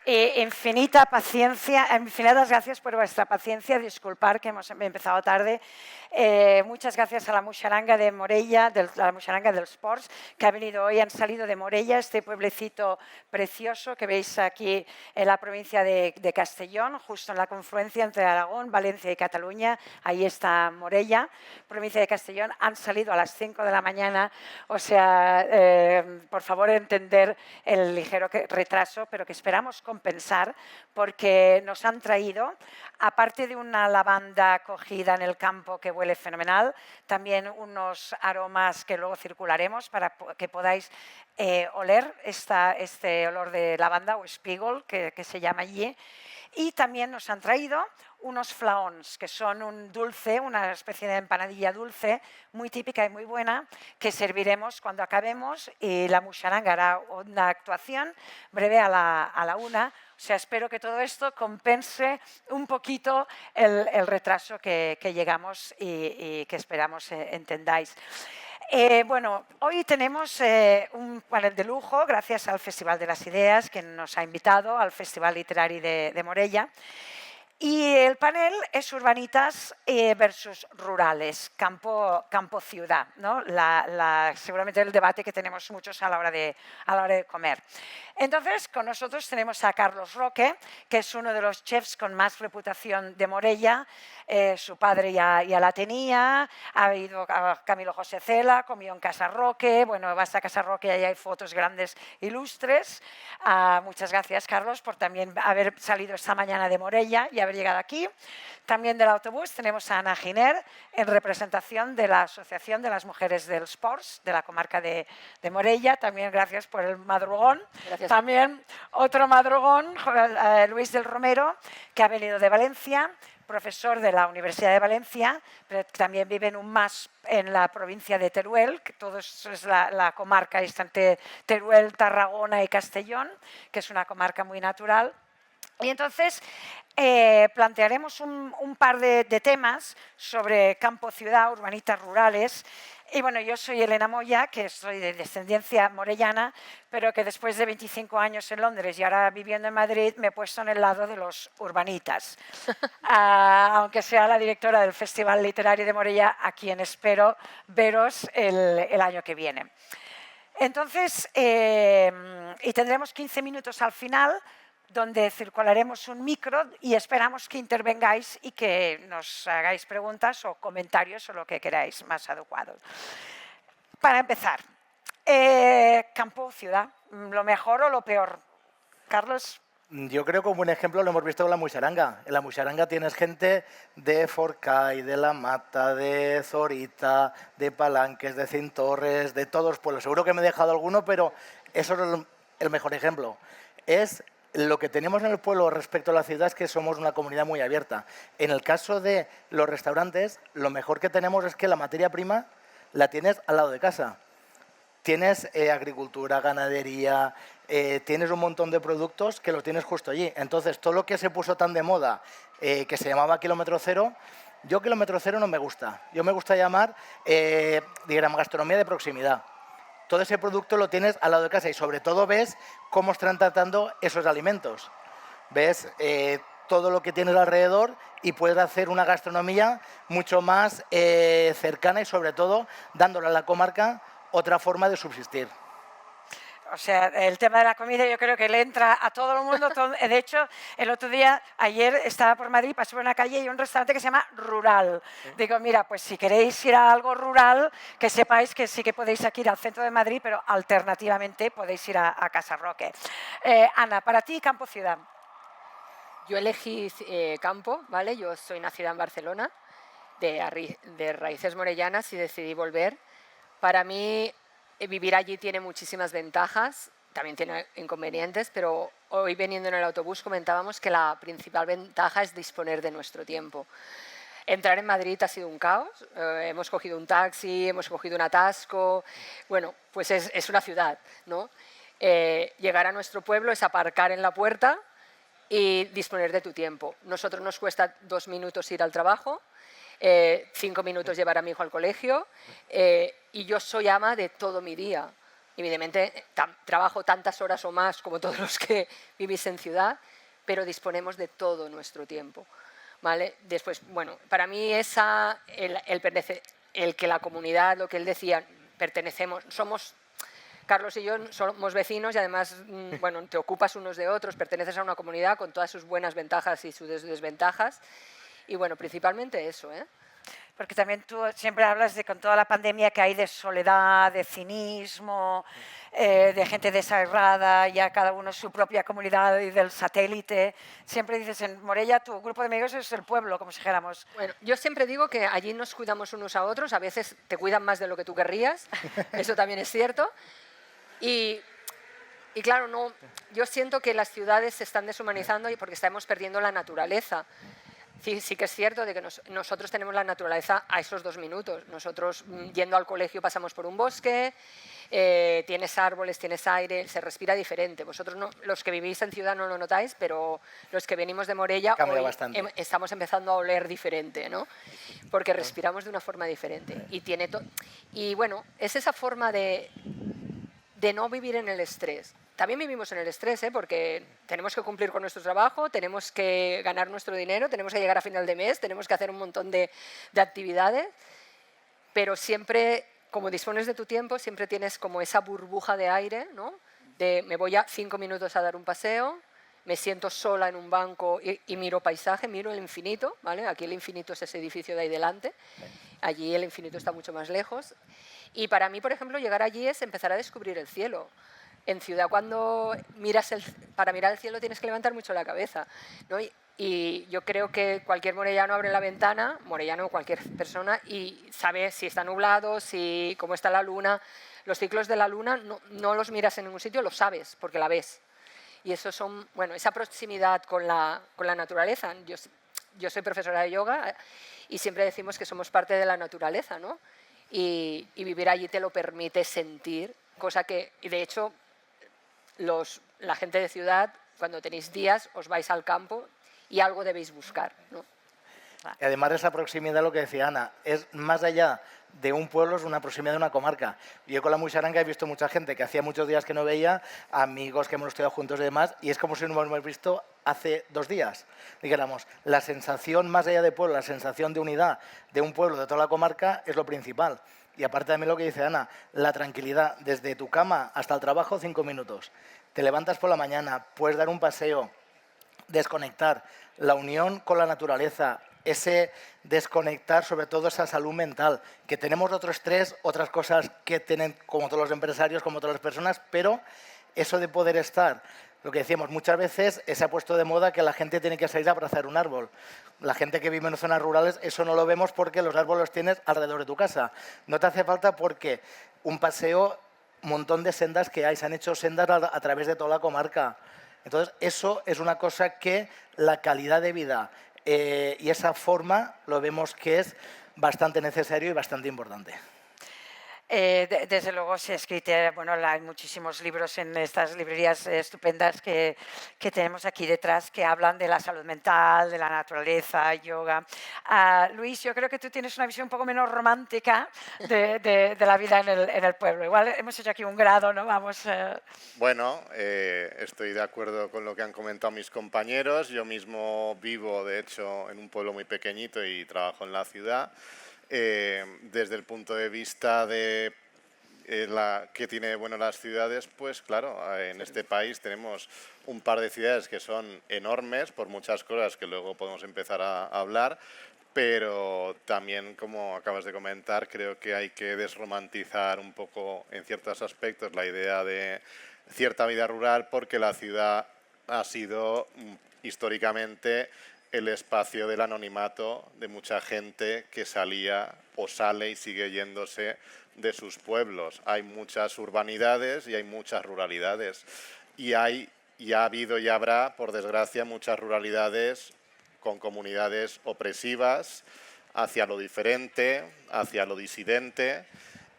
Infinita paciencia, infinitas gracias por vuestra paciencia. Disculpar que hemos empezado tarde. Muchas gracias a la Muixeranga de Morella, la Muixeranga dels Ports, que ha venido hoy. Han salido de Morella, este pueblecito precioso que veis aquí en la provincia de Castellón, justo en la confluencia entre Aragón, Valencia y Cataluña. Ahí está Morella, provincia de Castellón. Han salido a las 5 de la mañana, o sea, por favor entender el ligero retraso, pero que esperamos compensar porque nos han traído, aparte de una lavanda cogida en el campo que huele fenomenal, también unos aromas que luego circularemos para que podáis oler este olor de lavanda o espígol que se llama allí. Y también nos han traído unos flaons, que son un dulce, una especie de empanadilla dulce, muy típica y muy buena, que serviremos cuando acabemos y la Muixeranga hará una actuación breve a la 1. O sea, espero que todo esto compense un poquito el retraso que llegamos y que esperamos entendáis. Bueno, hoy tenemos un panel de lujo gracias al Festival de las Ideas, que nos ha invitado al Festival Literari de Morella. Y el panel es urbanitas versus rurales, campo-ciudad, ¿no? Seguramente el debate que tenemos muchos a la hora de comer. Entonces, con nosotros tenemos a Carlos Roque, que es uno de los chefs con más reputación de Morella. Su padre ya la tenía, ha ido a Camilo José Cela, comió en Casa Roque, bueno, vas a Casa Roque y ahí hay fotos grandes, ilustres. Muchas gracias, Carlos, por también haber salido esta mañana de Morella y haber llegado aquí. También del autobús tenemos a Ana Giner, en representación de la Asociación de las Mujeres del Sports, de la comarca de Morella. También gracias por el madrugón. Gracias. También otro madrugón, Luis del Romero, que ha venido de Valencia, profesor de la Universidad de Valencia, pero también vive en la provincia de Teruel, que todo es la comarca entre Teruel, Tarragona y Castellón, que es una comarca muy natural. Y entonces plantearemos un par de temas sobre campo-ciudad, urbanitas rurales. Y bueno, yo soy Elena Moya, que soy de descendencia morellana, pero que después de 25 años en Londres y ahora viviendo en Madrid me he puesto en el lado de los urbanitas. Aunque sea la directora del Festival Literario de Morella, a quien espero veros el año que viene. Entonces, y tendremos 15 minutos al final, donde circularemos un micro y esperamos que intervengáis y que nos hagáis preguntas o comentarios o lo que queráis más adecuado. Para empezar, campo, ciudad, ¿lo mejor o lo peor? Carlos. Yo creo que un buen ejemplo lo hemos visto en la Muixeranga. En la Muixeranga tienes gente de Forcall, de La Mata, de Zorita, de Palanques, de Cintorres, de todos los pueblos. Seguro que me he dejado alguno, pero eso es el mejor ejemplo. Es lo que tenemos en el pueblo respecto a la ciudad es que somos una comunidad muy abierta. En el caso de los restaurantes, lo mejor que tenemos es que la materia prima la tienes al lado de casa. Tienes agricultura, ganadería, tienes un montón de productos que los tienes justo allí. Entonces, todo lo que se puso tan de moda, que se llamaba kilómetro cero, yo kilómetro cero no me gusta. Yo me gusta llamar, digamos, gastronomía de proximidad. Todo ese producto lo tienes al lado de casa y sobre todo ves cómo están tratando esos alimentos. Ves todo lo que tienes alrededor y puedes hacer una gastronomía mucho más cercana y sobre todo dándole a la comarca otra forma de subsistir. O sea, el tema de la comida yo creo que le entra a todo el mundo. De hecho, el otro día, ayer estaba por Madrid, pasé por una calle y hay un restaurante que se llama Rural. Digo, mira, pues si queréis ir a algo rural, que sepáis que sí que podéis ir al centro de Madrid, pero alternativamente podéis ir a Casa Roque. Ana, para ti, campo-ciudad. Yo elegí campo, ¿vale? Yo soy nacida en Barcelona, de raíces morellanas y decidí volver. Para mí, vivir allí tiene muchísimas ventajas, también tiene inconvenientes, pero hoy viniendo en el autobús comentábamos que la principal ventaja es disponer de nuestro tiempo. Entrar en Madrid ha sido un caos, hemos cogido un taxi, hemos cogido un atasco, bueno, pues es una ciudad, ¿no? Llegar a nuestro pueblo es aparcar en la puerta y disponer de tu tiempo. Nosotros nos cuesta 2 minutos ir al trabajo, 5 minutos llevar a mi hijo al colegio y yo soy ama de todo mi día. Evidentemente, trabajo tantas horas o más como todos los que vivís en ciudad, pero disponemos de todo nuestro tiempo. ¿Vale? Después, bueno, para mí el que la comunidad, lo que él decía, pertenecemos, Carlos y yo somos vecinos y además, bueno, te ocupas unos de otros, perteneces a una comunidad con todas sus buenas ventajas y sus desventajas. Y bueno, principalmente eso, ¿eh? Porque también tú siempre hablas de con toda la pandemia que hay de soledad, de cinismo, de gente desairrada, ya cada uno su propia comunidad y del satélite. Siempre dices, en Morella tu grupo de amigos es el pueblo, como si dijéramos. Bueno, yo siempre digo que allí nos cuidamos unos a otros, a veces te cuidan más de lo que tú querrías, eso también es cierto. Y claro, no, yo siento que las ciudades se están deshumanizando porque estamos perdiendo la naturaleza. Sí que es cierto de que nosotros tenemos la naturaleza a esos 2 minutos. Nosotros yendo al colegio pasamos por un bosque, tienes árboles, tienes aire, se respira diferente. Vosotros, no, los que vivís en ciudad no lo notáis, pero los que venimos de Morella hoy estamos empezando a oler diferente, ¿no? Porque respiramos de una forma diferente. Y bueno, es esa forma de no vivir en el estrés. También vivimos en el estrés, porque tenemos que cumplir con nuestro trabajo, tenemos que ganar nuestro dinero, tenemos que llegar a final de mes, tenemos que hacer un montón de actividades, pero siempre, como dispones de tu tiempo, siempre tienes como esa burbuja de aire, ¿no? De me voy a 5 minutos a dar un paseo, me siento sola en un banco y miro paisaje, miro el infinito, ¿vale? Aquí el infinito es ese edificio de ahí delante, allí el infinito está mucho más lejos. Y para mí, por ejemplo, llegar allí es empezar a descubrir el cielo. En ciudad, cuando para mirar el cielo tienes que levantar mucho la cabeza, ¿no? Y yo creo que cualquier morellano abre la ventana, morellano o cualquier persona, y sabe si está nublado, cómo está la luna. Los ciclos de la luna no los miras en ningún sitio, los sabes, porque la ves. Y eso bueno, esa proximidad con la naturaleza. Yo soy profesora de yoga y siempre decimos que somos parte de la naturaleza, ¿no? Y vivir allí te lo permite sentir, cosa que, y de hecho, la gente de ciudad, cuando tenéis días, os vais al campo y algo debéis buscar, ¿no? Y además de esa proximidad, lo que decía Ana, es más allá de un pueblo, es una proximidad de una comarca. Yo con la Muixaranga he visto mucha gente que hacía muchos días que no veía, amigos que hemos estudiado juntos y demás, y es como si nos hemos visto hace 2 días. Dijéramos, la sensación más allá de pueblo, la sensación de unidad de un pueblo, de toda la comarca, es lo principal. Y aparte también lo que dice Ana, la tranquilidad, desde tu cama hasta el trabajo, 5 minutos. Te levantas por la mañana, puedes dar un paseo, desconectar, la unión con la naturaleza, ese desconectar, sobre todo esa salud mental, que tenemos otro estrés, otras cosas que tienen como todos los empresarios, como todas las personas, pero eso de poder estar, lo que decíamos, muchas veces se ha puesto de moda que la gente tiene que salir a abrazar un árbol. La gente que vive en zonas rurales, eso no lo vemos porque los árboles los tienes alrededor de tu casa. No te hace falta porque un paseo, un montón de sendas que hay, se han hecho sendas a través de toda la comarca. Entonces, eso es una cosa que la calidad de vida y esa forma lo vemos que es bastante necesario y bastante importante. Desde luego se ha escrito, bueno, hay muchísimos libros en estas librerías estupendas que tenemos aquí detrás que hablan de la salud mental, de la naturaleza, yoga. Luis, yo creo que tú tienes una visión un poco menos romántica de la vida en el pueblo. Igual hemos hecho aquí un grado, ¿no? Vamos. Bueno, estoy de acuerdo con lo que han comentado mis compañeros. Yo mismo vivo, de hecho, en un pueblo muy pequeñito y trabajo en la ciudad. Desde el punto de vista de que tiene bueno las ciudades, pues claro, en este país tenemos un par de ciudades que son enormes por muchas cosas que luego podemos empezar a hablar, pero también, como acabas de comentar, creo que hay que desromantizar un poco en ciertos aspectos la idea de cierta vida rural, porque la ciudad ha sido históricamente el espacio del anonimato de mucha gente que salía o sale y sigue yéndose de sus pueblos. Hay muchas urbanidades y hay muchas ruralidades. Y ha habido y habrá, por desgracia, muchas ruralidades con comunidades opresivas hacia lo diferente, hacia lo disidente.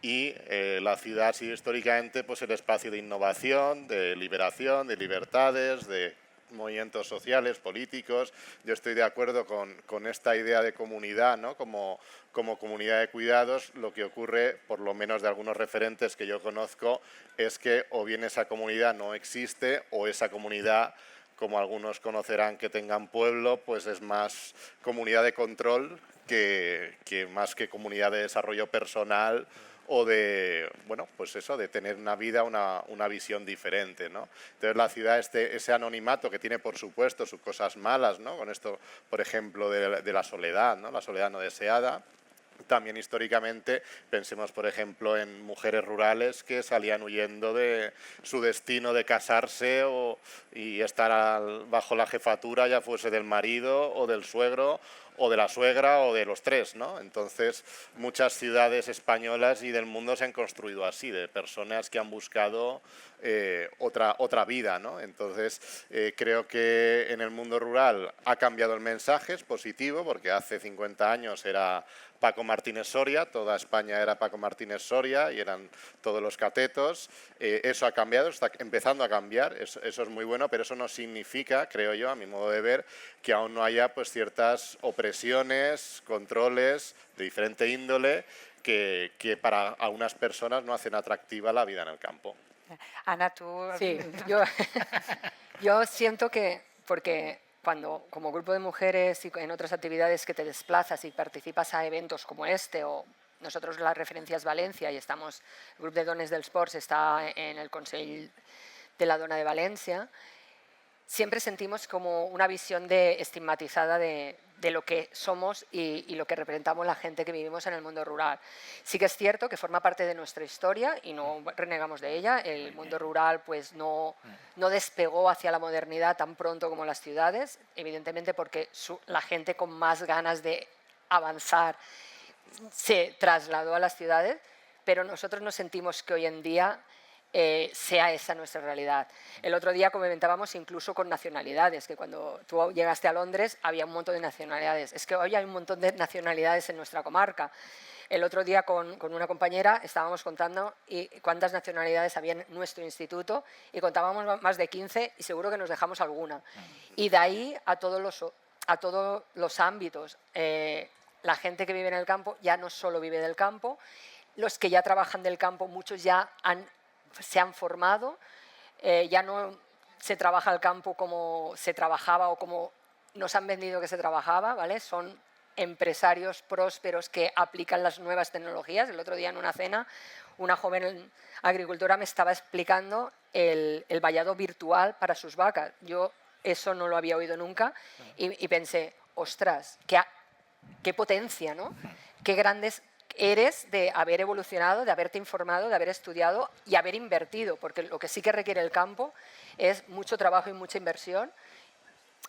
Y la ciudad ha sido históricamente pues, el espacio de innovación, de liberación, de libertades, de movimientos sociales, políticos. Yo estoy de acuerdo con esta idea de comunidad, ¿no? Como comunidad de cuidados. Lo que ocurre, por lo menos de algunos referentes que yo conozco, es que o bien esa comunidad no existe o esa comunidad, como algunos conocerán que tengan pueblo, pues es más comunidad de control que más que comunidad de desarrollo personal o de, bueno, pues eso, de tener una vida, una visión diferente, ¿no? Entonces la ciudad, ese anonimato que tiene, por supuesto, sus cosas malas, ¿no? Con esto, por ejemplo, de la soledad, ¿no? La soledad no deseada. También históricamente, pensemos por ejemplo en mujeres rurales que salían huyendo de su destino de casarse y estar bajo la jefatura, ya fuese del marido o del suegro o de la suegra o de los tres, ¿no? Entonces, muchas ciudades españolas y del mundo se han construido así, de personas que han buscado otra vida, ¿no? Entonces, creo que en el mundo rural ha cambiado el mensaje, es positivo, porque hace 50 años era Paco Martínez Soria, toda España era Paco Martínez Soria y eran todos los catetos. Eso ha cambiado, está empezando a cambiar, eso es muy bueno, pero eso no significa, creo yo, a mi modo de ver, que aún no haya pues ciertas opresiones, controles de diferente índole que para algunas personas no hacen atractiva la vida en el campo. Ana, tú... Sí, yo siento que, porque cuando como grupo de mujeres y en otras actividades que te desplazas y participas a eventos como este, o nosotros la referencia es Valencia y estamos, el grupo de dones del Sports está en el Consell de la Dona de Valencia, siempre sentimos como una visión estigmatizada de lo que somos y lo que representamos la gente que vivimos en el mundo rural. Sí que es cierto que forma parte de nuestra historia y no renegamos de ella. El mundo rural pues no despegó hacia la modernidad tan pronto como las ciudades, evidentemente porque la gente con más ganas de avanzar se trasladó a las ciudades, pero nosotros nos sentimos que hoy en día sea esa nuestra realidad. El otro día comentábamos incluso con nacionalidades, que cuando tú llegaste a Londres había un montón de nacionalidades. Es que hoy hay un montón de nacionalidades en nuestra comarca. El otro día con una compañera estábamos contando cuántas nacionalidades había en nuestro instituto y contábamos más de 15 y seguro que nos dejamos alguna. Y de ahí a todos los ámbitos. La gente que vive en el campo ya no solo vive del campo, los que ya trabajan del campo, muchos ya se han formado, ya no se trabaja el campo como se trabajaba o como nos han vendido que se trabajaba, ¿vale? Son empresarios prósperos que aplican las nuevas tecnologías. El otro día en una cena una joven agricultora me estaba explicando el vallado virtual para sus vacas. Yo eso no lo había oído nunca y pensé, ostras, qué potencia, ¿no? Qué grandes eres de haber evolucionado, de haberte informado, de haber estudiado y haber invertido, porque lo que sí que requiere el campo es mucho trabajo y mucha inversión.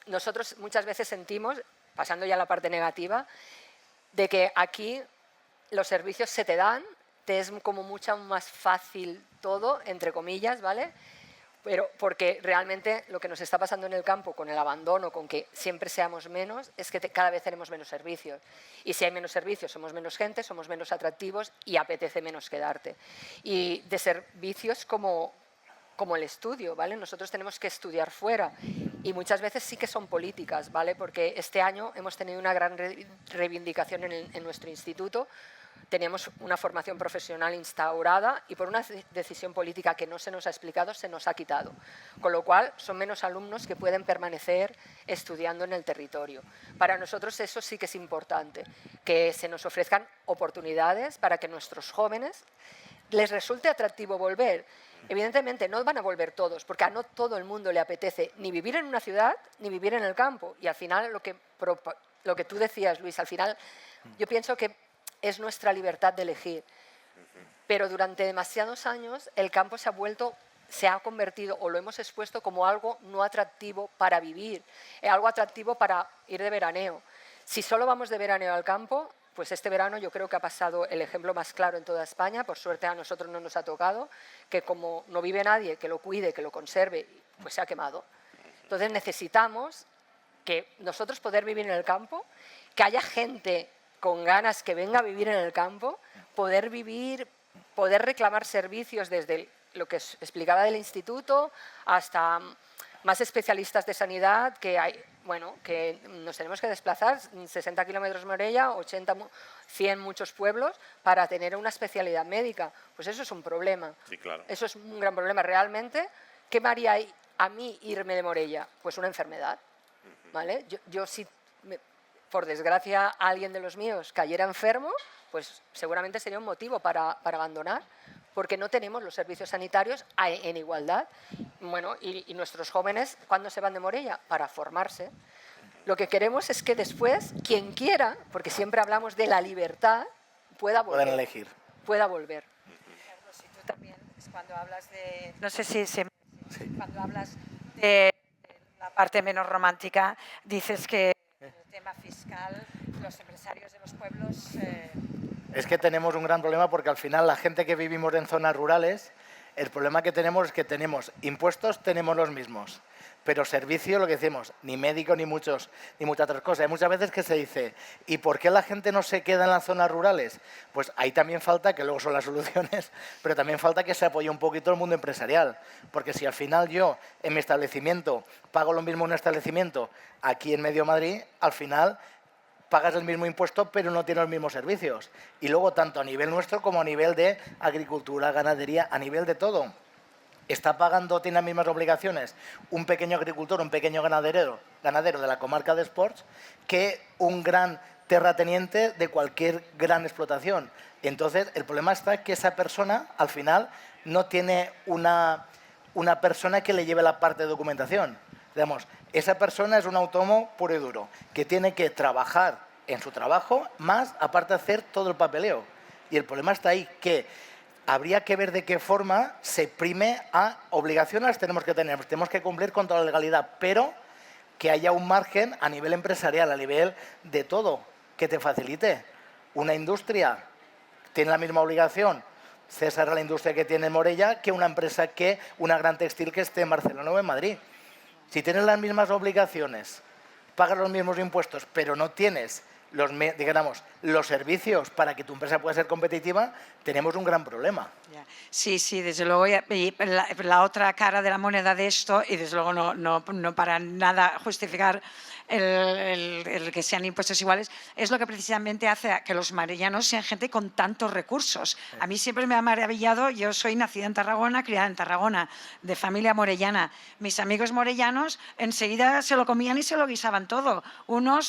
Nosotros muchas veces sentimos, pasando ya a la parte negativa, de que aquí los servicios se te dan, te es como mucho más fácil todo, entre comillas, ¿vale? Pero porque realmente lo que nos está pasando en el campo con el abandono, con que siempre seamos menos, es que cada vez tenemos menos servicios. Y si hay menos servicios, somos menos gente, somos menos atractivos y apetece menos quedarte. Y de servicios como el estudio, ¿vale? Nosotros tenemos que estudiar fuera y muchas veces sí que son políticas, ¿vale? Porque este año hemos tenido una gran reivindicación en nuestro instituto. Tenemos una formación profesional instaurada y por una decisión política que no se nos ha explicado, se nos ha quitado. Con lo cual, son menos alumnos que pueden permanecer estudiando en el territorio. Para nosotros eso sí que es importante, que se nos ofrezcan oportunidades para que nuestros jóvenes les resulte atractivo volver. Evidentemente no van a volver todos, porque a no todo el mundo le apetece ni vivir en una ciudad ni vivir en el campo. Y al final lo que tú decías, Luis, al final yo pienso que es nuestra libertad de elegir. Pero durante demasiados años el campo se ha convertido o lo hemos expuesto como algo no atractivo para vivir, algo atractivo para ir de veraneo. Si solo vamos de veraneo al campo, pues este verano yo creo que ha pasado el ejemplo más claro en toda España. Por suerte a nosotros no nos ha tocado, que como no vive nadie que lo cuide, que lo conserve, pues se ha quemado. Entonces necesitamos que nosotros poder vivir en el campo, que haya gente con ganas que venga a vivir en el campo, poder vivir, poder reclamar servicios desde lo que explicaba del instituto hasta más especialistas de sanidad, que hay, bueno, que nos tenemos que desplazar 60 kilómetros Morella, 80, 100 muchos pueblos para tener una especialidad médica. Pues eso es un problema. Sí, claro. Eso es un gran problema. Realmente, ¿qué me haría a mí irme de Morella? Pues una enfermedad, ¿vale? Yo si, por desgracia, alguien de los míos cayera enfermo, pues seguramente sería un motivo para abandonar, porque no tenemos los servicios sanitarios en igualdad. Bueno, y nuestros jóvenes, ¿cuándo se van de Morella? Para formarse. Lo que queremos es que después, quien quiera, porque siempre hablamos de la libertad, pueda volver. Puedan elegir. Pueda volver. Carlos, y tú también, es cuando hablas de... No sé si cuando hablas de la parte menos romántica, dices que el tema fiscal, los empresarios de los pueblos... Es que tenemos un gran problema porque al final la gente que vivimos en zonas rurales, el problema que tenemos es que tenemos impuestos, tenemos los mismos, pero servicio, lo que decimos, ni médico ni muchas otras cosas. Hay muchas veces que se dice, ¿y por qué la gente no se queda en las zonas rurales? Pues ahí también falta, que luego son las soluciones, pero también falta que se apoye un poquito el mundo empresarial, porque si al final yo en mi establecimiento pago lo mismo en un establecimiento aquí en medio Madrid, al final pagas el mismo impuesto pero no tienes los mismos servicios. Y luego tanto a nivel nuestro como a nivel de agricultura, ganadería, a nivel de todo. Está pagando, tiene las mismas obligaciones un pequeño agricultor, un pequeño ganadero de la comarca de Sports que un gran terrateniente de cualquier gran explotación. Entonces, el problema está que esa persona, al final, no tiene una persona que le lleve la parte de documentación. Digamos, esa persona es un autónomo puro y duro, que tiene que trabajar en su trabajo, más aparte de hacer todo el papeleo. Y el problema está ahí, que habría que ver de qué forma se prime a obligaciones tenemos que tener, tenemos que cumplir con toda la legalidad, pero que haya un margen a nivel empresarial, a nivel de todo, que te facilite. Una industria tiene la misma obligación, César, la industria que tiene en Morella, que una empresa una gran textil que esté en Barcelona o en Madrid. Si tienes las mismas obligaciones, pagas los mismos impuestos, pero no tienes los servicios para que tu empresa pueda ser competitiva, tenemos un gran problema. Sí, sí, desde luego. Y la otra cara de la moneda de esto, y desde luego no para nada justificar el que sean impuestos iguales, es lo que precisamente hace que los marellanos sean gente con tantos recursos. A mí siempre me ha maravillado, yo soy nacida en Tarragona, criada en Tarragona, de familia morellana. Mis amigos morellanos enseguida se lo comían y se lo guisaban todo.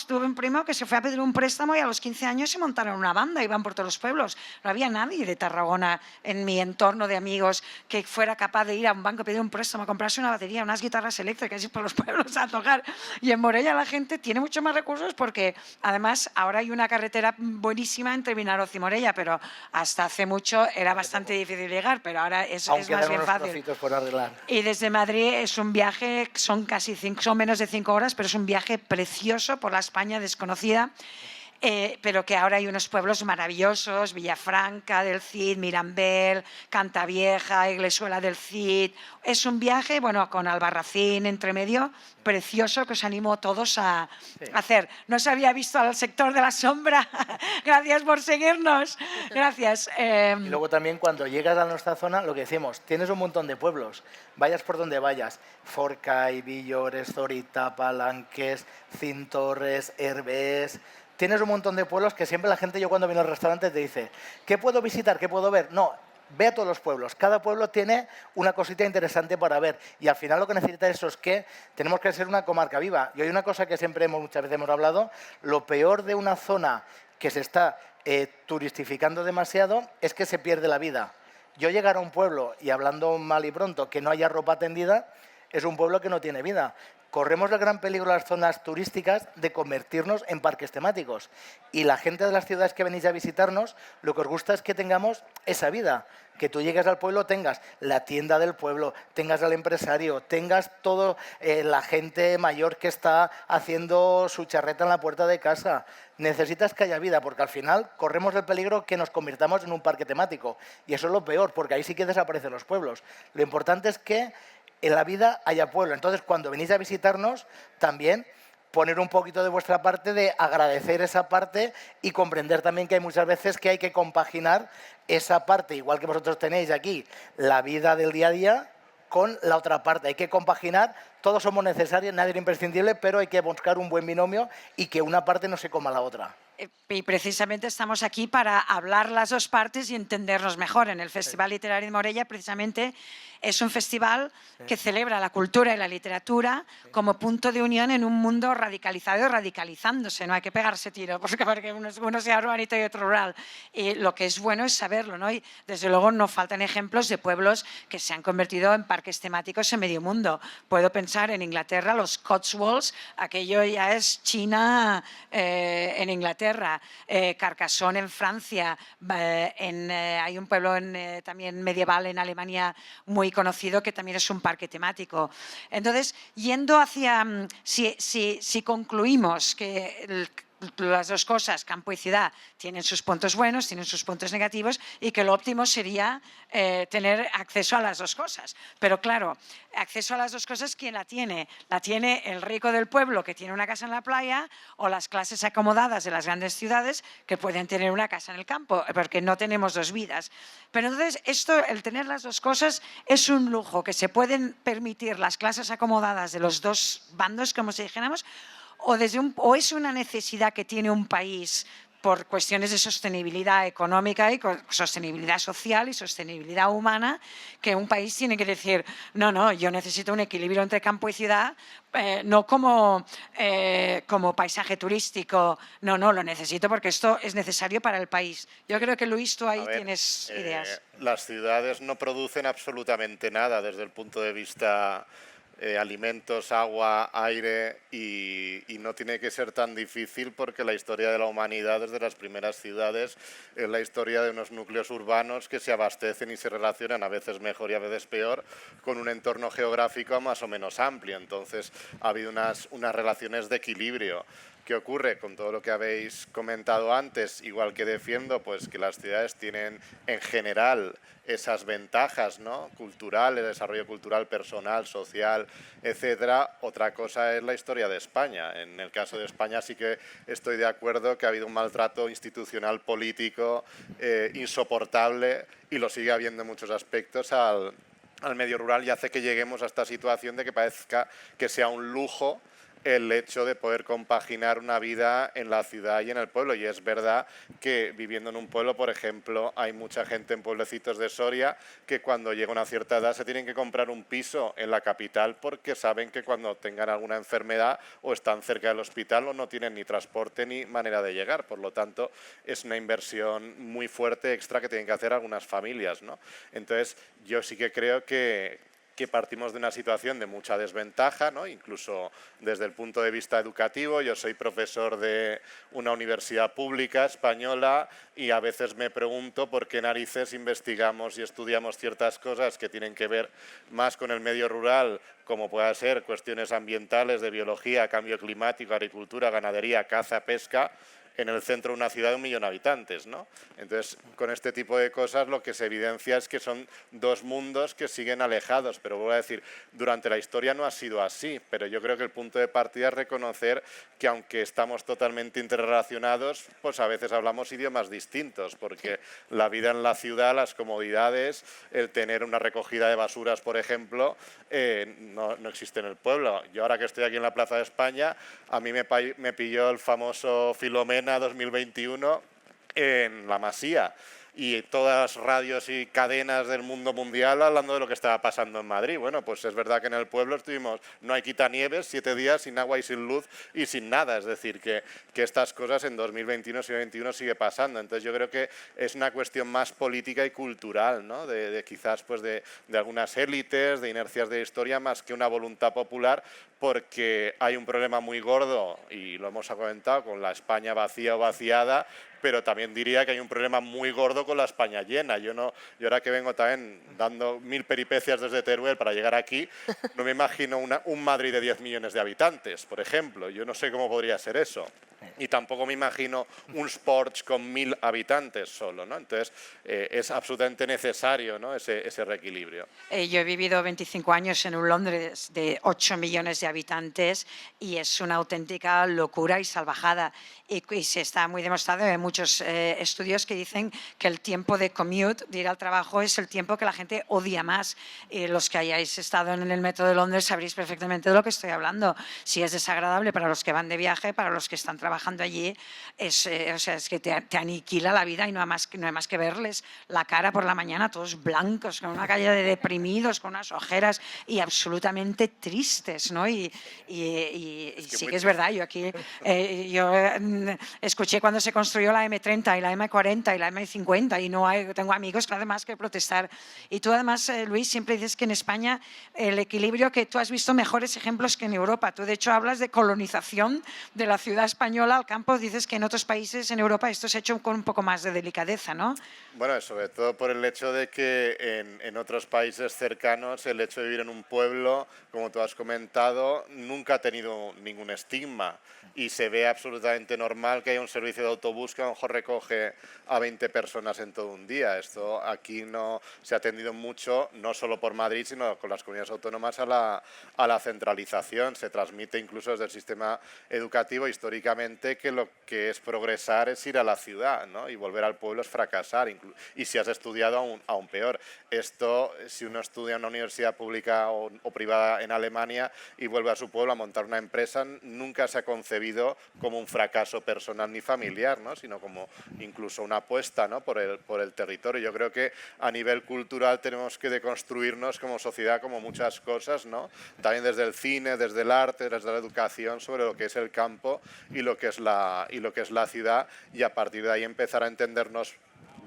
Tuve un primo que se fue a pedir un préstamo y a los 15 años se montaron una banda, iban por todos los pueblos. No había nadie de Tarragona en mi entorno de amigos que fuera capaz de ir a un banco, pedir un préstamo, comprarse una batería, unas guitarras eléctricas y ir por los pueblos a tocar. Y en Morella la gente tiene mucho más recursos porque además ahora hay una carretera buenísima entre Vinaroz y Morella, pero hasta hace mucho era bastante difícil llegar, pero ahora es más bien fácil. Por arreglar. Y desde Madrid es un viaje, son menos de 5 horas, pero es un viaje precioso por la España desconocida. Pero que ahora hay unos pueblos maravillosos, Villafranca del Cid, Mirambel, Cantavieja, Iglesuela del Cid. Es un viaje, bueno, con Albarracín entre medio, precioso, que os animo a todos a hacer. No se había visto al sector de la sombra. Gracias por seguirnos. Gracias. Y luego también cuando llegas a nuestra zona, lo que decimos, tienes un montón de pueblos, vayas por donde vayas, Forcay, Villores, Zorita, Palanques, Cintorres, Herbés. Tienes un montón de pueblos que siempre la gente, yo cuando viene al restaurante te dice, ¿qué puedo visitar? ¿Qué puedo ver? No, ve a todos los pueblos. Cada pueblo tiene una cosita interesante para ver. Y al final lo que necesita eso es que tenemos que ser una comarca viva. Y hay una cosa que siempre muchas veces hemos hablado, lo peor de una zona que se está turistificando demasiado es que se pierde la vida. Yo llegar a un pueblo, y hablando mal y pronto, que no haya ropa tendida, es un pueblo que no tiene vida. Corremos el gran peligro en las zonas turísticas de convertirnos en parques temáticos. Y la gente de las ciudades que venís a visitarnos, lo que os gusta es que tengamos esa vida. Que tú llegues al pueblo, tengas la tienda del pueblo, tengas al empresario, tengas todo la gente mayor que está haciendo su charreta en la puerta de casa. Necesitas que haya vida, porque al final corremos el peligro que nos convirtamos en un parque temático. Y eso es lo peor, porque ahí sí que desaparecen los pueblos. Lo importante es que en la vida haya pueblo. Entonces, cuando venís a visitarnos, también poner un poquito de vuestra parte de agradecer esa parte y comprender también que hay muchas veces que hay que compaginar esa parte, igual que vosotros tenéis aquí, la vida del día a día, con la otra parte. Hay que compaginar todos somos necesarios, nadie es imprescindible, pero hay que buscar un buen binomio y que una parte no se coma la otra. Y precisamente estamos aquí para hablar las dos partes y entendernos mejor. En el Festival Literario de Morella, precisamente, es un festival que celebra la cultura y la literatura como punto de unión en un mundo radicalizado y radicalizándose. No hay que pegarse tiro, porque uno sea urbanito y otro rural. Y lo que es bueno es saberlo, ¿no? Y desde luego no faltan ejemplos de pueblos que se han convertido en parques temáticos en medio mundo. Puedo pensar en Inglaterra, los Cotswolds, aquello ya es China en Inglaterra. Carcassonne en Francia, hay un pueblo también medieval en Alemania muy conocido que también es un parque temático. Entonces, yendo hacia, si concluimos que las dos cosas, campo y ciudad, tienen sus puntos buenos, tienen sus puntos negativos y que lo óptimo sería tener acceso a las dos cosas. Pero claro, acceso a las dos cosas, ¿quién la tiene? ¿La tiene el rico del pueblo que tiene una casa en la playa o las clases acomodadas de las grandes ciudades que pueden tener una casa en el campo? Porque no tenemos dos vidas. Pero entonces, el tener las dos cosas es un lujo que se pueden permitir las clases acomodadas de los dos bandos, como si dijéramos, o es una necesidad que tiene un país por cuestiones de sostenibilidad económica y sostenibilidad social y sostenibilidad humana, que un país tiene que decir, no, yo necesito un equilibrio entre campo y ciudad, no como paisaje turístico, no, lo necesito porque esto es necesario para el país. Yo creo que, Luis, tú ahí tienes ideas. Las ciudades no producen absolutamente nada desde el punto de vista alimentos, agua, aire y no tiene que ser tan difícil porque la historia de la humanidad desde las primeras ciudades es la historia de unos núcleos urbanos que se abastecen y se relacionan a veces mejor y a veces peor con un entorno geográfico más o menos amplio. Entonces ha habido unas relaciones de equilibrio. ¿Qué ocurre con todo lo que habéis comentado antes? Igual que defiendo pues que las ciudades tienen en general esas ventajas, ¿no? Cultural, el desarrollo cultural, personal, social, etcétera. Otra cosa es la historia de España. En el caso de España sí que estoy de acuerdo que ha habido un maltrato institucional político insoportable y lo sigue habiendo en muchos aspectos al medio rural y hace que lleguemos a esta situación de que parezca que sea un lujo el hecho de poder compaginar una vida en la ciudad y en el pueblo. Y es verdad que viviendo en un pueblo, por ejemplo, hay mucha gente en pueblecitos de Soria que cuando llega una cierta edad se tienen que comprar un piso en la capital porque saben que cuando tengan alguna enfermedad o están cerca del hospital o no tienen ni transporte ni manera de llegar. Por lo tanto, es una inversión muy fuerte extra que tienen que hacer algunas familias, ¿no? Entonces, yo sí que creo que partimos de una situación de mucha desventaja, ¿no? Incluso desde el punto de vista educativo. Yo soy profesor de una universidad pública española y a veces me pregunto por qué narices investigamos y estudiamos ciertas cosas que tienen que ver más con el medio rural, como pueda ser cuestiones ambientales, de biología, cambio climático, agricultura, ganadería, caza, pesca, en el centro de una ciudad de 1 millón de habitantes, ¿no? Entonces, con este tipo de cosas lo que se evidencia es que son dos mundos que siguen alejados, pero voy a decir, durante la historia no ha sido así, pero yo creo que el punto de partida es reconocer que aunque estamos totalmente interrelacionados, pues a veces hablamos idiomas distintos, porque la vida en la ciudad, las comodidades, el tener una recogida de basuras, por ejemplo, no existe en el pueblo. Yo ahora que estoy aquí en la Plaza de España, a mí me pilló el famoso Filomena 2021 en la Masía y todas las radios y cadenas del mundo mundial hablando de lo que estaba pasando en Madrid. Bueno, pues es verdad que en el pueblo estuvimos, no hay quitanieves, 7 días sin agua y sin luz y sin nada. Es decir, que estas cosas en 2021 y 2021 sigue pasando. Entonces yo creo que es una cuestión más política y cultural, ¿no? De quizás pues de algunas élites, de inercias de historia, más que una voluntad popular, porque hay un problema muy gordo, y lo hemos comentado, con la España vacía o vaciada, pero también diría que hay un problema muy gordo con la España llena. Yo ahora que vengo también dando 1000 peripecias desde Teruel para llegar aquí, no me imagino un Madrid de 10 millones de habitantes, por ejemplo. Yo no sé cómo podría ser eso. Y tampoco me imagino un Sports con 1000 habitantes solo, ¿no? Entonces, es absolutamente necesario, ¿no? ese reequilibrio. Yo he vivido 25 años en un Londres de 8 millones de habitantes y es una auténtica locura y salvajada. Y se está muy demostrado en muchos estudios que dicen que el tiempo de commute, de ir al trabajo, es el tiempo que la gente odia más. Los que hayáis estado en el metro de Londres sabréis perfectamente de lo que estoy hablando. Si es desagradable para los que van de viaje, para los que están trabajando allí, es que te aniquila la vida y no hay más que verles la cara por la mañana, todos blancos, con una calle de deprimidos, con unas ojeras y absolutamente tristes, ¿no? Y sí que es verdad, yo aquí escuché cuando se construyó la M30 y la M40 y la M50 y tengo amigos que además que protestar. Y tú además, Luis, siempre dices que en España el equilibrio, que tú has visto mejores ejemplos que en Europa. Tú de hecho hablas de colonización de la ciudad española al campo, dices que en otros países en Europa esto se ha hecho con un poco más de delicadeza, ¿no? Bueno, sobre todo por el hecho de que en otros países cercanos el hecho de vivir en un pueblo, como tú has comentado, nunca ha tenido ningún estigma y se ve absolutamente normal que haya un servicio de autobús que a lo mejor recoge a 20 personas en todo un día. Esto aquí no se ha atendido mucho, no solo por Madrid, sino con las comunidades autónomas a la centralización. Se transmite incluso desde el sistema educativo históricamente que lo que es progresar es ir a la ciudad, ¿no? Y volver al pueblo es fracasar. Y si has estudiado, aún peor. Esto, si uno estudia en una universidad pública o privada en Alemania y vuelve a su pueblo a montar una empresa, nunca se ha concebido como un fracaso personal ni familiar, ¿no? Sino como incluso una apuesta, ¿no? por el territorio. Yo creo que a nivel cultural tenemos que deconstruirnos como sociedad, como muchas cosas, ¿no? También desde el cine, desde el arte, desde la educación, sobre lo que es el campo y lo que es la ciudad, y a partir de ahí empezar a entendernos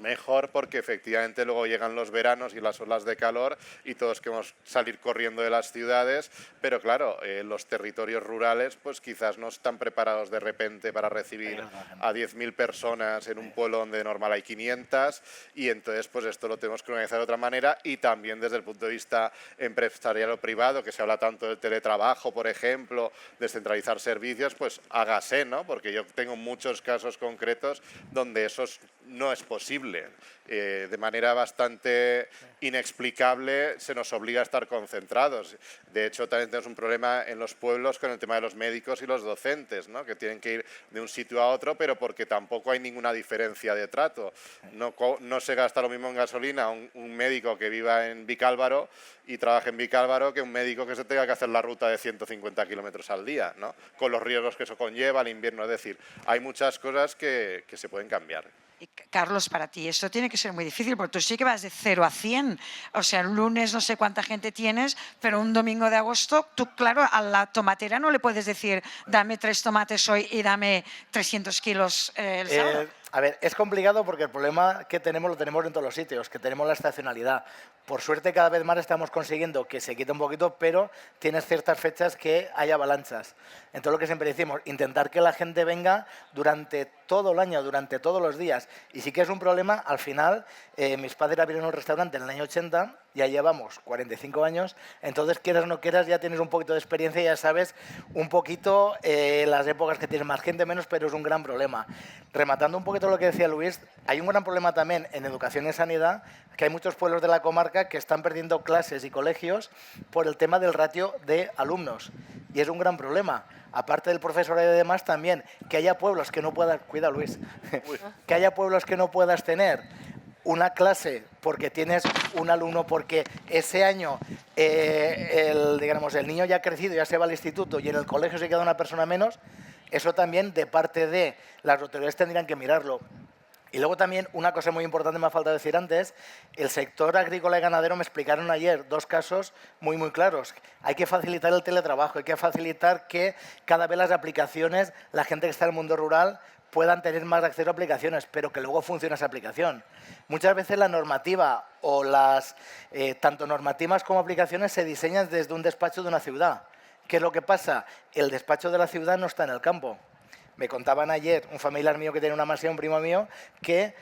mejor, porque efectivamente luego llegan los veranos y las olas de calor y todos queremos salir corriendo de las ciudades, pero claro, los territorios rurales pues quizás no están preparados de repente para recibir a 10.000 personas en un pueblo donde de normal hay 500, y entonces pues esto lo tenemos que organizar de otra manera. Y también desde el punto de vista empresarial o privado, que se habla tanto del teletrabajo, por ejemplo, descentralizar servicios, pues hágase, ¿no? Porque yo tengo muchos casos concretos donde eso no es posible. De manera bastante inexplicable se nos obliga a estar concentrados. De hecho, también tenemos un problema en los pueblos con el tema de los médicos y los docentes, ¿no? Que tienen que ir de un sitio a otro, pero porque tampoco hay ninguna diferencia de trato. No se gasta lo mismo en gasolina un médico que viva en Vicálvaro y trabaje en Vicálvaro que un médico que se tenga que hacer la ruta de 150 kilómetros al día, ¿no? Con los riesgos que eso conlleva al invierno. Es decir, hay muchas cosas que se pueden cambiar. Y Carlos, para ti esto tiene que ser muy difícil, porque tú sí que vas de 0 a 100. O sea, el lunes no sé cuánta gente tienes, pero un domingo de agosto, tú, claro, a la tomatera no le puedes decir dame 3 tomates hoy y dame 300 kilos el sábado. A ver, es complicado porque el problema que tenemos lo tenemos en todos los sitios, que tenemos la estacionalidad. Por suerte cada vez más estamos consiguiendo que se quite un poquito, pero tienes ciertas fechas que hay avalanchas. Entonces lo que siempre decimos, intentar que la gente venga durante todo el año, durante todos los días. Y sí que es un problema, al final, mis padres abrieron un restaurante en el año 80, ya llevamos 45 años, entonces quieras o no quieras ya tienes un poquito de experiencia y ya sabes un poquito las épocas que tienes más gente, menos, pero es un gran problema. Rematando un poquito lo que decía Luis, hay un gran problema también en educación y sanidad, que hay muchos pueblos de la comarca que están perdiendo clases y colegios por el tema del ratio de alumnos. Y es un gran problema. Aparte del profesorado y demás, también que haya pueblos que no puedas... Cuida, Luis. Que haya pueblos que no puedas tener una clase porque tienes un alumno, porque ese año el niño ya ha crecido, ya se va al instituto y en el colegio se queda una persona menos. Eso también, de parte de las autoridades, tendrían que mirarlo. Y luego también, una cosa muy importante me ha faltado decir antes, el sector agrícola y ganadero me explicaron ayer 2 casos muy, muy claros. Hay que facilitar el teletrabajo, hay que facilitar que cada vez las aplicaciones, la gente que está en el mundo rural, puedan tener más acceso a aplicaciones, pero que luego funcione esa aplicación. Muchas veces la normativa o las tanto normativas como aplicaciones se diseñan desde un despacho de una ciudad. ¿Qué es lo que pasa? El despacho de la ciudad no está en el campo. Me contaban ayer un familiar mío que tiene una masía, un primo mío, que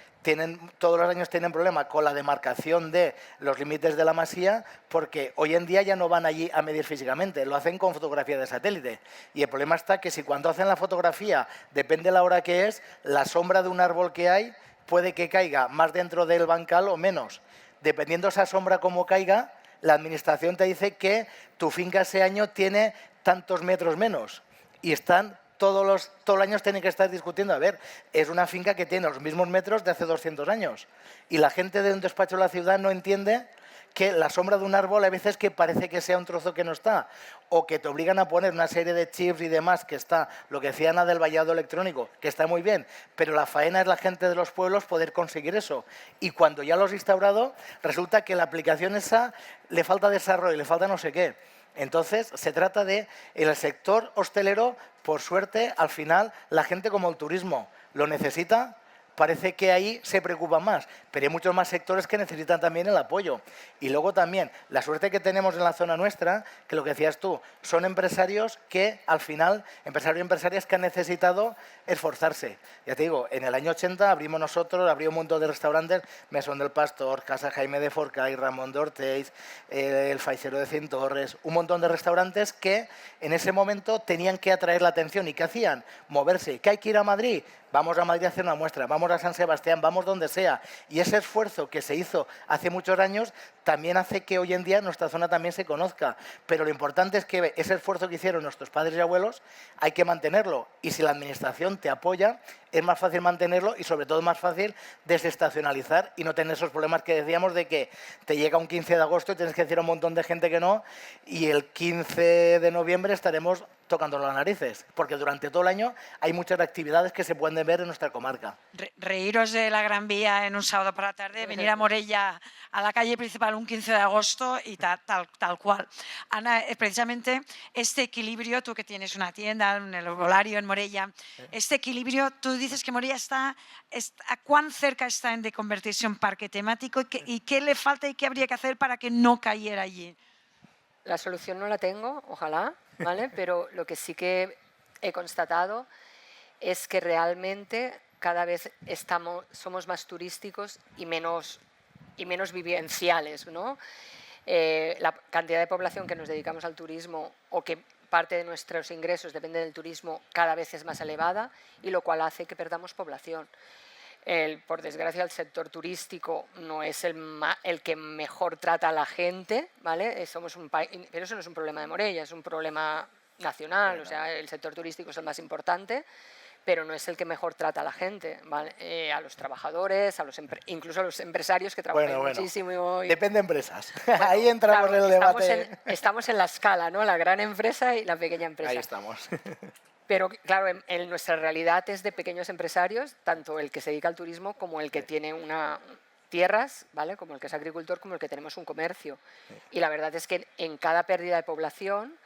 todos los años tienen problema con la demarcación de los límites de la masía, porque hoy en día ya no van allí a medir físicamente, lo hacen con fotografía de satélite. Y el problema está que si cuando hacen la fotografía, depende de la hora que es, la sombra de un árbol que hay puede que caiga más dentro del bancal o menos. Dependiendo esa sombra cómo caiga, la administración te dice que tu finca ese año tiene tantos metros menos y están todos los años tienen que estar discutiendo. A ver, es una finca que tiene los mismos metros de hace 200 años. Y la gente de un despacho de la ciudad no entiende que la sombra de un árbol a veces que parece que sea un trozo que no está, o que te obligan a poner una serie de chips y demás, que está, lo que decía Ana del vallado electrónico, que está muy bien, pero la faena es la gente de los pueblos poder conseguir eso. Y cuando ya lo has instaurado, resulta que la aplicación esa le falta desarrollo, le falta no sé qué. Entonces, se trata de, en el sector hostelero, por suerte, al final, la gente como el turismo lo necesita, parece que ahí se preocupa más, pero hay muchos más sectores que necesitan también el apoyo. Y luego también, la suerte que tenemos en la zona nuestra, que lo que decías tú, son empresarios que al final, empresarios y empresarias que han necesitado esforzarse. Ya te digo, en el año 80 abrimos nosotros, abrió un montón de restaurantes, Mesón del Pastor, Casa Jaime de Forcay, Ramón de Ortiz, el Faixero de Cintorres, un montón de restaurantes que en ese momento tenían que atraer la atención. ¿Y qué hacían? Moverse. ¿Que hay que ir a Madrid? Vamos a Madrid a hacer una muestra, vamos a San Sebastián, vamos donde sea. Y ese esfuerzo que se hizo hace muchos años también hace que hoy en día nuestra zona también se conozca. Pero lo importante es que ese esfuerzo que hicieron nuestros padres y abuelos hay que mantenerlo. Y si la administración te apoya, es más fácil mantenerlo y sobre todo más fácil desestacionalizar y no tener esos problemas que decíamos de que te llega un 15 de agosto y tienes que decir a un montón de gente que no, y el 15 de noviembre estaremos tocando las narices, porque durante todo el año hay muchas actividades que se pueden ver en nuestra comarca. Reíros de la Gran Vía en un sábado por la tarde, venir a Morella, a la calle principal un 15 de agosto y tal cual. Ana, precisamente este equilibrio, tú que tienes una tienda en el Herbolario en Morella, este equilibrio, tú dices que Morella está ¿a cuán cerca está de convertirse en parque temático y qué le falta y qué habría que hacer para que no cayera allí? La solución no la tengo, ojalá, ¿vale? Pero lo que sí que he constatado es que realmente cada vez somos más turísticos y menos vivenciales, ¿no? La cantidad de población que nos dedicamos al turismo o que parte de nuestros ingresos depende del turismo cada vez es más elevada, y lo cual hace que perdamos población. Por desgracia, el sector turístico no es el que mejor trata a la gente, ¿vale? Somos un país, pero eso no es un problema de Morella, es un problema nacional. Bueno. O sea, el sector turístico es el más importante, pero no es el que mejor trata a la gente, ¿vale? A los trabajadores, incluso a los empresarios que trabajan muchísimo. Depende de empresas. Bueno, ahí entramos en el debate. Estamos en la escala, ¿no? La gran empresa y la pequeña empresa. Ahí estamos. Pero claro, en nuestra realidad es de pequeños empresarios, tanto el que se dedica al turismo como el que tiene tierras, ¿vale? Como el que es agricultor, como el que tenemos un comercio. Y la verdad es que en cada pérdida de población,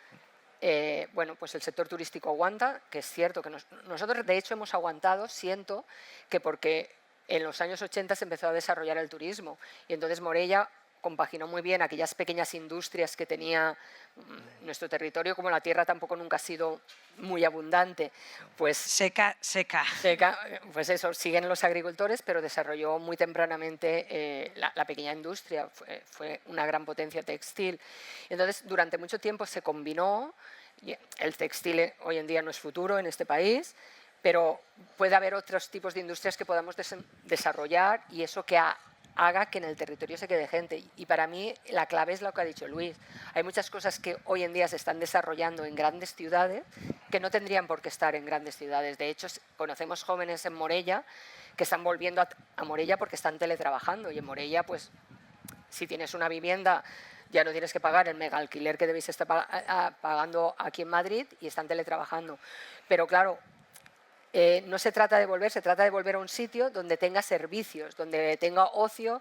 bueno, pues el sector turístico aguanta, que es cierto que nosotros de hecho hemos aguantado, siento que porque en los años 80 se empezó a desarrollar el turismo y entonces Morella compaginó muy bien aquellas pequeñas industrias que tenía nuestro territorio, como la tierra tampoco nunca ha sido muy abundante, pues seca, pues eso, siguen los agricultores, pero desarrolló muy tempranamente la pequeña industria, fue una gran potencia textil. Entonces, durante mucho tiempo se combinó, el textil hoy en día no es futuro en este país, pero puede haber otros tipos de industrias que podamos desarrollar y eso que haga que en el territorio se quede gente. Y para mí la clave es lo que ha dicho Luis. Hay muchas cosas que hoy en día se están desarrollando en grandes ciudades que no tendrían por qué estar en grandes ciudades. De hecho, conocemos jóvenes en Morella que están volviendo a Morella porque están teletrabajando. Y en Morella, pues, si tienes una vivienda, ya no tienes que pagar el mega alquiler que debéis estar pagando aquí en Madrid y están teletrabajando. Pero claro, no se trata de volver, se trata de volver a un sitio donde tenga servicios, donde tenga ocio.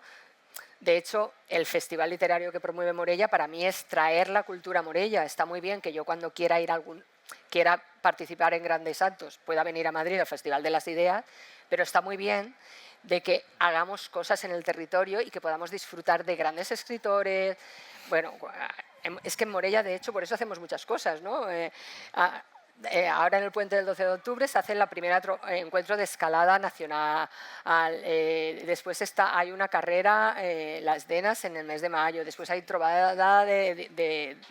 De hecho, el festival literario que promueve Morella para mí es traer la cultura a Morella. Está muy bien que yo cuando quiera participar en grandes actos pueda venir a Madrid al Festival de las Ideas, pero está muy bien de que hagamos cosas en el territorio y que podamos disfrutar de grandes escritores. Bueno, es que en Morella, de hecho, por eso hacemos muchas cosas, ¿no? Ahora en el puente del 12 de octubre se hace el primer encuentro de escalada nacional. Después hay una carrera, Las Denas, en el mes de mayo. Después hay trovada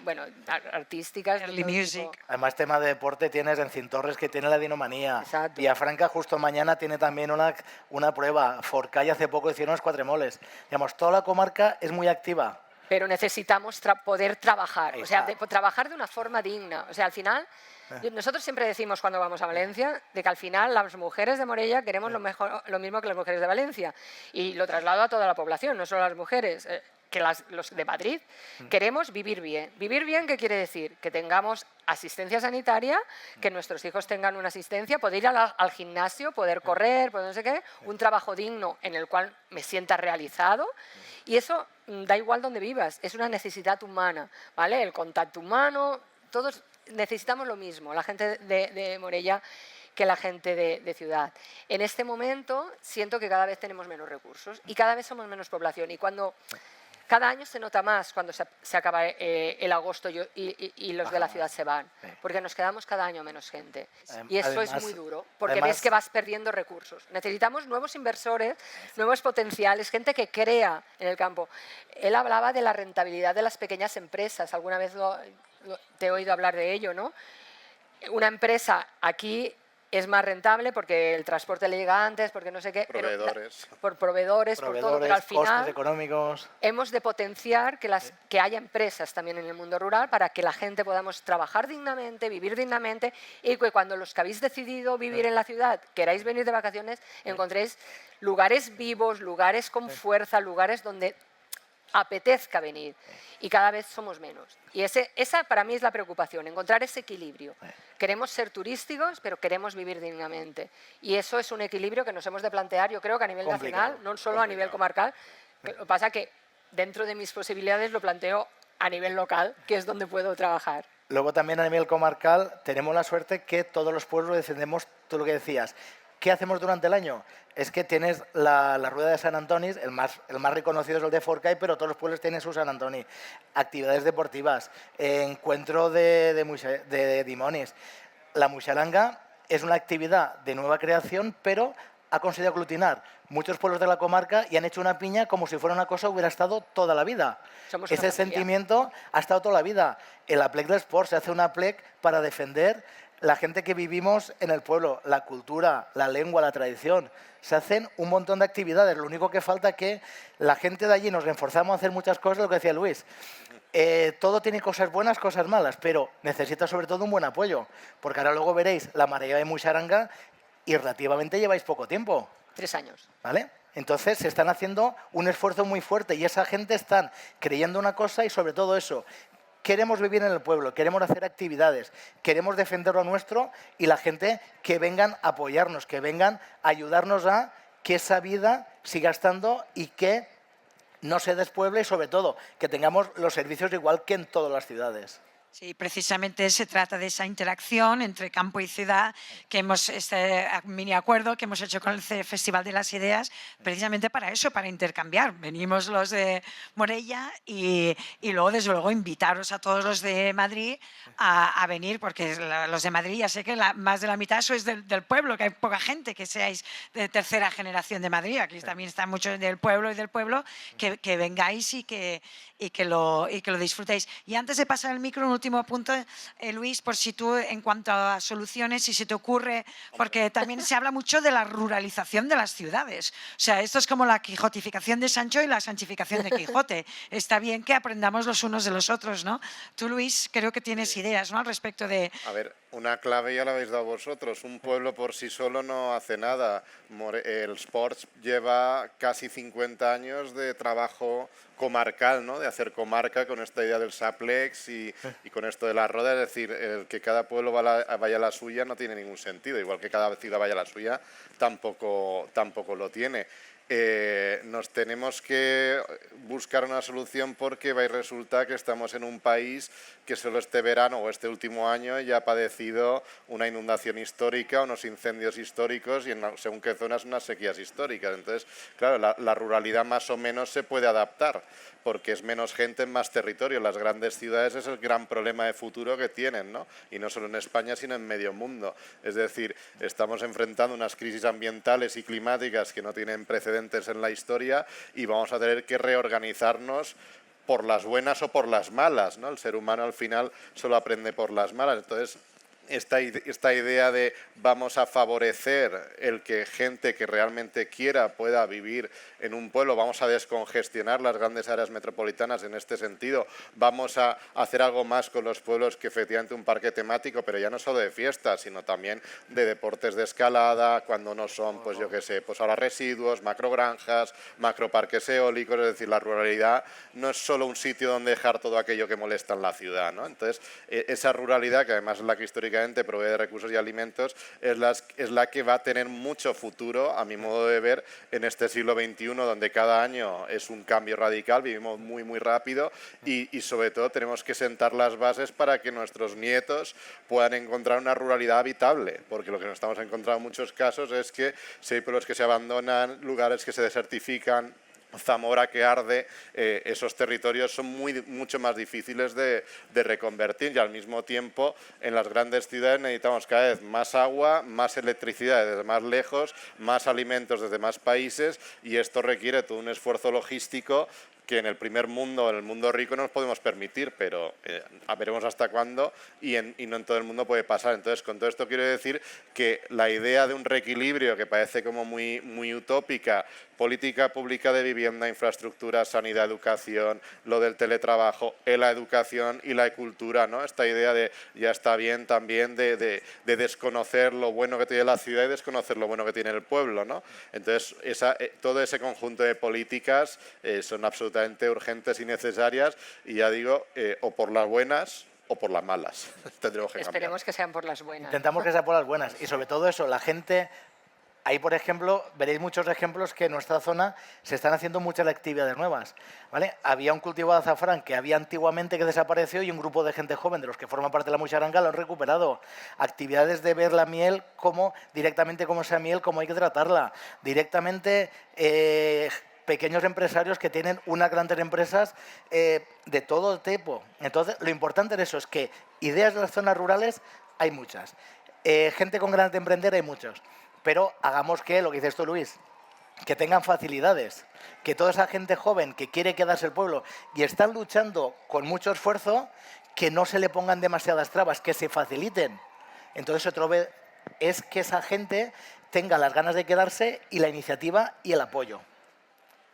bueno, artísticas. Early music. Además, tema de deporte tienes en Cintorres, que tiene la dinomanía. Exacto. Villafranca justo mañana tiene también una prueba. Forcay hace poco hicieron los cuatremoles. Digamos, toda la comarca es muy activa. Pero necesitamos poder trabajar. O sea, trabajar de una forma digna. O sea, al final Nosotros siempre decimos cuando vamos a Valencia de que al final las mujeres de Morella queremos lo mismo que las mujeres de Valencia. Y lo traslado a toda la población, no solo a las mujeres. Que los de Madrid queremos vivir bien. ¿Vivir bien qué quiere decir? Que tengamos asistencia sanitaria, que nuestros hijos tengan una asistencia, poder ir al gimnasio, poder correr, poder no sé qué, un trabajo digno en el cual me sienta realizado. Y eso da igual donde vivas, es una necesidad humana, ¿vale? El contacto humano, todos necesitamos lo mismo, la gente de Morella que la gente de ciudad. En este momento siento que cada vez tenemos menos recursos y cada vez somos menos población. Y cuando cada año se nota más cuando se acaba el agosto y los de la ciudad se van, porque nos quedamos cada año menos gente. Y eso es muy duro, porque ves que vas perdiendo recursos. Necesitamos nuevos inversores, nuevos potenciales, gente que crea en el campo. Él hablaba de la rentabilidad de las pequeñas empresas, alguna vez te he oído hablar de ello, ¿no? Una empresa aquí es más rentable porque el transporte le llega antes, porque no sé qué. Proveedores. Por proveedores, por todo, pero al final costes económicos. hemos de potenciar que haya empresas también en el mundo rural para que la gente podamos trabajar dignamente, vivir dignamente y que cuando los que habéis decidido vivir en la ciudad queráis venir de vacaciones, encontréis lugares vivos, lugares con fuerza, lugares donde apetezca venir y cada vez somos menos. Y esa para mí es la preocupación, encontrar ese equilibrio. Queremos ser turísticos, pero queremos vivir dignamente. Y eso es un equilibrio que nos hemos de plantear, yo creo que a nivel nacional, no solo a nivel comarcal. Lo que pasa que dentro de mis posibilidades lo planteo a nivel local, que es donde puedo trabajar. Luego también a nivel comarcal tenemos la suerte que todos los pueblos defendemos todo lo que decías. ¿Qué hacemos durante el año? Es que tienes la rueda de Sant Antoni, el más reconocido es el de Forcall, pero todos los pueblos tienen su Sant Antoni. Actividades deportivas, encuentro de dimonis. La Muixeranga es una actividad de nueva creación, pero ha conseguido aglutinar muchos pueblos de la comarca y han hecho una piña como si fuera una cosa que hubiera estado toda la vida. Ese sentimiento ha estado toda la vida. El Aplec del Sport se hace un Aplec para defender la gente que vivimos en el pueblo, la cultura, la lengua, la tradición. Se hacen un montón de actividades. Lo único que falta es que la gente de allí nos reforzamos a hacer muchas cosas, lo que decía Luis. Todo tiene cosas buenas, cosas malas, pero necesita sobre todo un buen apoyo. Porque ahora luego veréis la marea de Muixeranga y relativamente lleváis poco tiempo. 3 años. ¿Vale? Entonces se están haciendo un esfuerzo muy fuerte y esa gente están creyendo una cosa y sobre todo eso. Queremos vivir en el pueblo, queremos hacer actividades, queremos defender lo nuestro y la gente que vengan a apoyarnos, que vengan a ayudarnos a que esa vida siga estando y que no se despueble y sobre todo que tengamos los servicios igual que en todas las ciudades. Sí, precisamente se trata de esa interacción entre campo y ciudad, que este mini acuerdo que hemos hecho con el Festival de las Ideas, precisamente para eso, para intercambiar. Venimos los de Morella y luego, desde luego, invitaros a todos los de Madrid a venir, porque los de Madrid ya sé que más de la mitad sois del pueblo, que hay poca gente que seáis de tercera generación de Madrid. Aquí también están muchos del pueblo, que vengáis y que lo disfrutéis. Y antes de pasar el micro, un último punto, Luis, por si tú, en cuanto a soluciones, si se te ocurre, porque también se habla mucho de la ruralización de las ciudades. O sea, esto es como la quijotificación de Sancho y la sanchificación de Quijote. Está bien que aprendamos los unos de los otros, ¿no? Tú, Luis, creo que tienes ideas, ¿no?, al respecto de... A ver, una clave ya la habéis dado vosotros. Un pueblo por sí solo no hace nada. El Sports lleva casi 50 años de trabajo comarcal, ¿no? De hacer comarca con esta idea del Saplex y con esto de la roda. Es decir, el que cada pueblo vaya a la suya no tiene ningún sentido. Igual que cada ciudad vaya a la suya, tampoco lo tiene. Nos tenemos que buscar una solución porque va y resulta que estamos en un país que solo este verano o este último año ya ha padecido una inundación histórica, unos incendios históricos y en según qué zonas unas sequías históricas. Entonces, claro, la ruralidad más o menos se puede adaptar porque es menos gente en más territorio. Las grandes ciudades es el gran problema de futuro que tienen, ¿no? Y no solo en España, sino en medio mundo. Es decir, estamos enfrentando unas crisis ambientales y climáticas que no tienen precedentes en la historia y vamos a tener que reorganizarnos por las buenas o por las malas, ¿no? El ser humano al final solo aprende por las malas. Entonces, esta idea de vamos a favorecer el que gente que realmente quiera pueda vivir en un pueblo, vamos a descongestionar las grandes áreas metropolitanas en este sentido, vamos a hacer algo más con los pueblos que efectivamente un parque temático, pero ya no solo de fiestas, sino también de deportes de escalada, cuando no son, pues yo qué sé, pues ahora residuos, macrogranjas, macroparques eólicos, es decir, la ruralidad no es solo un sitio donde dejar todo aquello que molesta en la ciudad, ¿no? Entonces, esa ruralidad, que además es la que históricamente provee de recursos y alimentos, es la que va a tener mucho futuro, a mi modo de ver, en este siglo XXI, donde cada año es un cambio radical, vivimos muy, muy rápido y sobre todo tenemos que sentar las bases para que nuestros nietos puedan encontrar una ruralidad habitable, porque lo que nos estamos encontrando en muchos casos es que si hay pueblos que se abandonan, lugares que se desertifican, Zamora que arde, esos territorios son mucho más difíciles de reconvertir y al mismo tiempo en las grandes ciudades necesitamos cada vez más agua, más electricidad desde más lejos, más alimentos desde más países y esto requiere todo un esfuerzo logístico que en el primer mundo, en el mundo rico, no nos podemos permitir, pero veremos hasta cuándo y no en todo el mundo puede pasar. Entonces, con todo esto quiero decir que la idea de un reequilibrio que parece como muy, muy utópica, política pública de vivienda, infraestructura, sanidad, educación, lo del teletrabajo, la educación y la cultura, ¿no? Esta idea de ya está bien también de desconocer lo bueno que tiene la ciudad y desconocer lo bueno que tiene el pueblo, ¿no? Entonces, todo ese conjunto de políticas son absolutamente urgentes y necesarias y ya digo, o por las buenas o por las malas. Tendremos que cambiar. Esperemos que sean por las buenas. Intentamos que sean por las buenas y sobre todo eso, la gente... Ahí, por ejemplo, veréis muchos ejemplos que en nuestra zona se están haciendo muchas actividades nuevas, ¿vale? Había un cultivo de azafrán que había antiguamente que desapareció y un grupo de gente joven de los que forman parte de la Muixeranga lo han recuperado. Actividades de ver la miel, directamente cómo sea miel, cómo hay que tratarla. Directamente pequeños empresarios que tienen unas grandes empresas de todo tipo. Entonces, lo importante de eso es que ideas de las zonas rurales hay muchas. Gente con ganas de emprender hay muchos. Pero hagamos que, lo que dices tú, Luis, que tengan facilidades, que toda esa gente joven que quiere quedarse el pueblo y están luchando con mucho esfuerzo, que no se le pongan demasiadas trabas, que se faciliten. Entonces, otro es que esa gente tenga las ganas de quedarse y la iniciativa y el apoyo.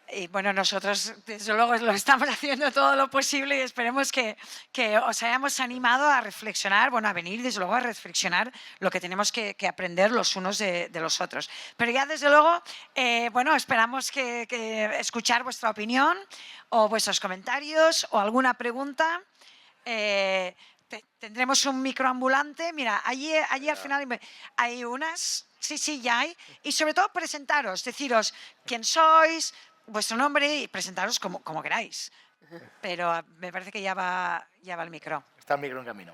Y bueno, nosotros desde luego lo estamos haciendo todo lo posible y esperemos que os hayamos animado a reflexionar, bueno, a venir desde luego a reflexionar lo que tenemos que aprender los unos de los otros. Pero ya desde luego, bueno, esperamos que escuchar vuestra opinión o vuestros comentarios o alguna pregunta. Tendremos un microambulante, mira, allí al final hay unas, sí, ya hay, y sobre todo presentaros, deciros quién sois, vuestro nombre y presentaros como queráis. Pero me parece que ya va el micro. Está el micro en camino.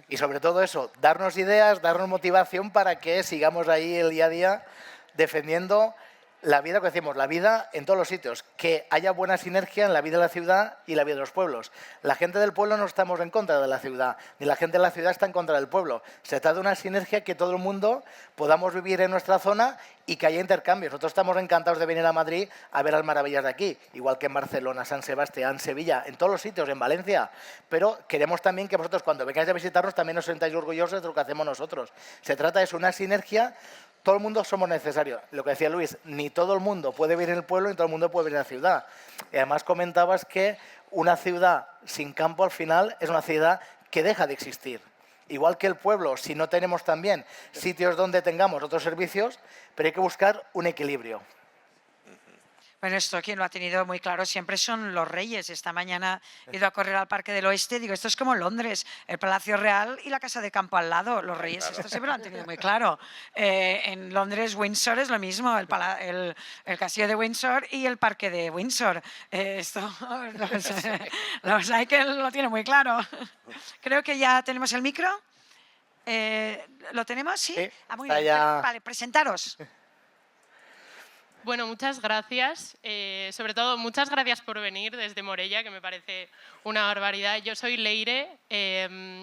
Y sobre todo eso, darnos ideas, darnos motivación para que sigamos ahí el día a día defendiendo la vida que decimos, la vida en todos los sitios, que haya buena sinergia en la vida de la ciudad y la vida de los pueblos. La gente del pueblo no estamos en contra de la ciudad, ni la gente de la ciudad está en contra del pueblo. Se trata de una sinergia que todo el mundo podamos vivir en nuestra zona y que haya intercambios. Nosotros estamos encantados de venir a Madrid a ver las maravillas de aquí, igual que en Barcelona, San Sebastián, Sevilla, en todos los sitios, en Valencia. Pero queremos también que vosotros cuando vengáis a visitarnos también os sentáis orgullosos de lo que hacemos nosotros. Se trata de una sinergia. Todo el mundo somos necesarios. Lo que decía Luis, ni todo el mundo puede vivir en el pueblo ni todo el mundo puede vivir en la ciudad. Y además comentabas que una ciudad sin campo al final es una ciudad que deja de existir. Igual que el pueblo, si no tenemos también sitios donde tengamos otros servicios, pero hay que buscar un equilibrio. Bueno, esto quien lo ha tenido muy claro siempre son los reyes. Esta mañana he ido a correr al Parque del Oeste, digo, esto es como Londres, el Palacio Real y la Casa de Campo al lado. Los reyes esto siempre lo han tenido muy claro. En Londres, Windsor es lo mismo, el Castillo de Windsor y el Parque de Windsor. Esto los hay que lo tiene muy claro. Creo que ya tenemos el micro. ¿Lo tenemos? Sí. Muy bien. Vale, presentaros. Bueno, muchas gracias. Sobre todo, muchas gracias por venir desde Morella, que me parece una barbaridad. Yo soy Leire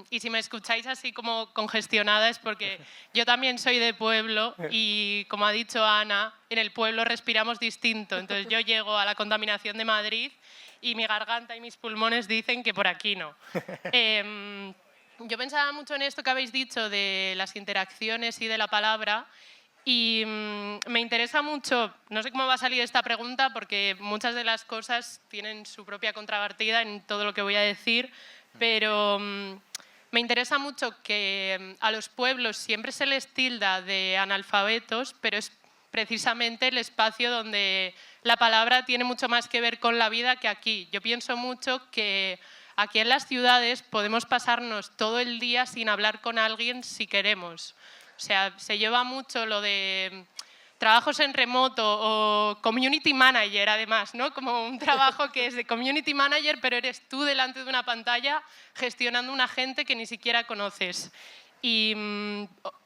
y si me escucháis así como congestionada es porque yo también soy de pueblo y, como ha dicho Ana, en el pueblo respiramos distinto. Entonces yo llego a la contaminación de Madrid y mi garganta y mis pulmones dicen que por aquí no. yo pensaba mucho en esto que habéis dicho de las interacciones y de la palabra y me interesa mucho, no sé cómo va a salir esta pregunta porque muchas de las cosas tienen su propia contrapartida en todo lo que voy a decir, pero me interesa mucho que a los pueblos siempre se les tilda de analfabetos, pero es precisamente el espacio donde la palabra tiene mucho más que ver con la vida que aquí. Yo pienso mucho que aquí en las ciudades podemos pasarnos todo el día sin hablar con alguien si queremos. O sea, se lleva mucho lo de trabajos en remoto o community manager, además, ¿no? Como un trabajo que es de community manager, pero eres tú delante de una pantalla gestionando una gente que ni siquiera conoces. Y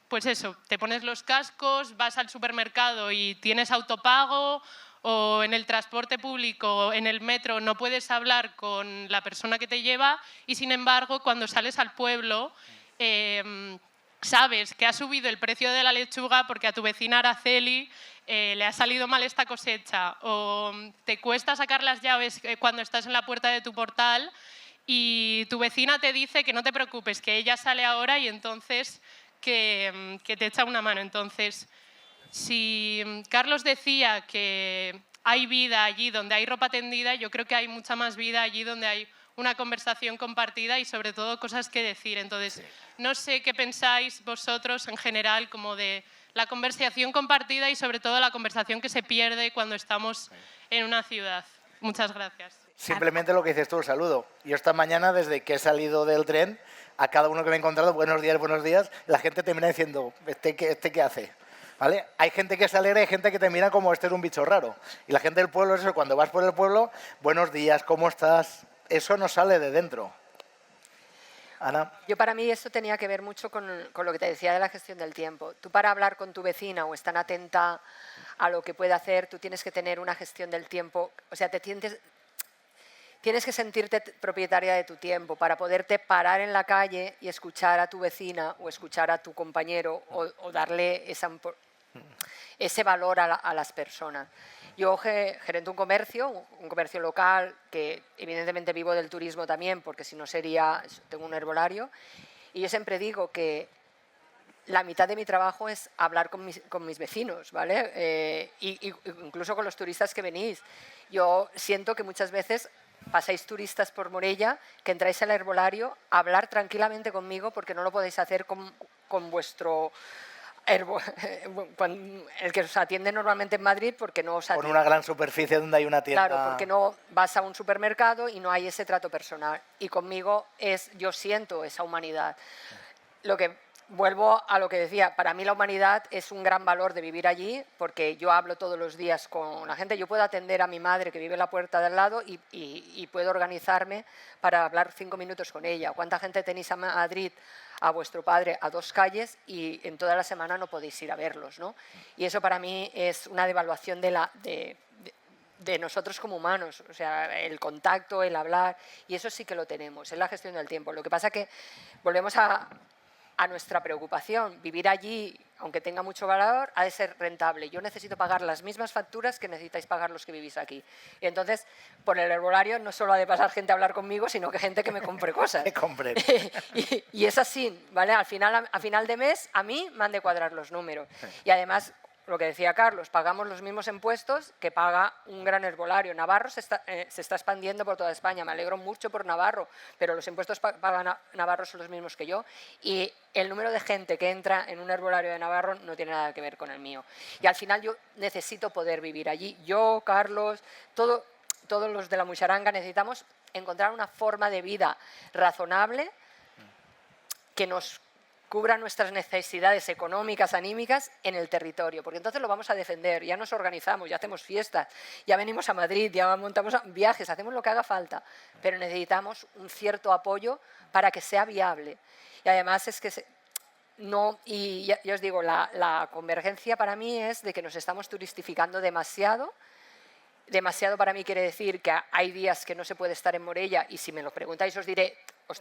pues eso, te pones los cascos, vas al supermercado y tienes autopago, o en el transporte público, en el metro, no puedes hablar con la persona que te lleva y, sin embargo, cuando sales al pueblo, sabes que ha subido el precio de la lechuga porque a tu vecina Araceli le ha salido mal esta cosecha, o te cuesta sacar las llaves cuando estás en la puerta de tu portal y tu vecina te dice que no te preocupes, que ella sale ahora y entonces que te echa una mano. Entonces, si Carlos decía que hay vida allí donde hay ropa tendida, yo creo que hay mucha más vida allí donde hay una conversación compartida y sobre todo cosas que decir. Entonces, no sé qué pensáis vosotros en general como de la conversación compartida y sobre todo la conversación que se pierde cuando estamos en una ciudad. Muchas gracias. Simplemente lo que dices tú, el saludo. Yo esta mañana, desde que he salido del tren, a cada uno que me he encontrado, buenos días, la gente termina diciendo, ¿este qué hace? ¿Vale? Hay gente que se alegra y hay gente que te mira como este es un bicho raro. Y la gente del pueblo es eso, cuando vas por el pueblo, buenos días, ¿cómo estás? Eso no sale de dentro. Ana. Yo para mí esto tenía que ver mucho con lo que te decía de la gestión del tiempo. Tú para hablar con tu vecina o estar atenta a lo que puede hacer, tú tienes que tener una gestión del tiempo, o sea, tienes que sentirte propietaria de tu tiempo para poderte parar en la calle y escuchar a tu vecina o escuchar a tu compañero o darle ese valor a las personas. Yo gerento un comercio local, que evidentemente vivo del turismo también, porque si no tengo un herbolario, y yo siempre digo que la mitad de mi trabajo es hablar con mis vecinos, ¿vale? Incluso con los turistas que venís. Yo siento que muchas veces pasáis turistas por Morella, que entráis al herbolario a hablar tranquilamente conmigo porque no lo podéis hacer con vuestro el que os atiende normalmente en Madrid porque no os atiende. Con una gran superficie donde hay una tienda. Claro, porque no vas a un supermercado y no hay ese trato personal. Y conmigo yo siento esa humanidad. Vuelvo a lo que decía, para mí la humanidad es un gran valor de vivir allí porque yo hablo todos los días con la gente. Yo puedo atender a mi madre que vive en la puerta del lado y puedo organizarme para hablar 5 minutos con ella. ¿Cuánta gente tenéis a Madrid, a vuestro padre, a 2 calles y en toda la semana no podéis ir a verlos, ¿no? Y eso para mí es una devaluación de nosotros como humanos, o sea, el contacto, el hablar, y eso sí que lo tenemos, es la gestión del tiempo. Lo que pasa es que volvemos a nuestra preocupación. Vivir allí, aunque tenga mucho valor, ha de ser rentable. Yo necesito pagar las mismas facturas que necesitáis pagar los que vivís aquí. Y entonces, por el herbolario no solo ha de pasar gente a hablar conmigo, sino que gente que me compre cosas. Que compre. y es así, ¿vale? A final de mes, a mí me han de cuadrar los números. Y además, lo que decía Carlos, pagamos los mismos impuestos que paga un gran herbolario. Navarro se está expandiendo por toda España, me alegro mucho por Navarro, pero los impuestos pagan Navarro son los mismos que yo y el número de gente que entra en un herbolario de Navarro no tiene nada que ver con el mío. Y al final yo necesito poder vivir allí. Yo, Carlos, todos los de la Muixaranga necesitamos encontrar una forma de vida razonable que nos cubra nuestras necesidades económicas, anímicas en el territorio, porque entonces lo vamos a defender, ya nos organizamos, ya hacemos fiestas, ya venimos a Madrid, ya montamos viajes, hacemos lo que haga falta, pero necesitamos un cierto apoyo para que sea viable. Y además es que ya os digo, la convergencia para mí es de que nos estamos turistificando demasiado. Demasiado para mí quiere decir que hay días que no se puede estar en Morella y si me lo preguntáis os diré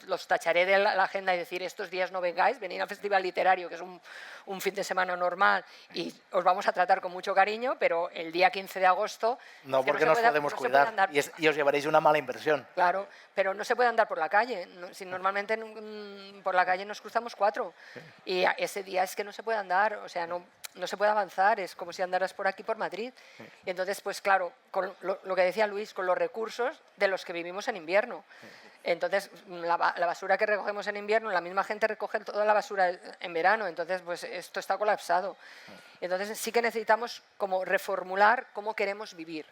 los tacharé de la agenda y decir estos días no vengáis, venid al festival literario, que es un fin de semana normal, y os vamos a tratar con mucho cariño, pero el día 15 de agosto... No, es que porque se nos puede- podemos no se puede cuidar andar- y os llevaréis una mala inversión. Claro, pero no se puede andar por la calle. Si normalmente por la calle nos cruzamos 4 y ese día es que no se puede andar, o sea, no se puede avanzar, es como si andaras por aquí, por Madrid. Y entonces, pues claro, con lo que decía Luis, con los recursos de los que vivimos en invierno. Entonces, la basura que recogemos en invierno, la misma gente recoge toda la basura en verano, entonces pues esto está colapsado. Entonces sí que necesitamos como reformular cómo queremos vivir.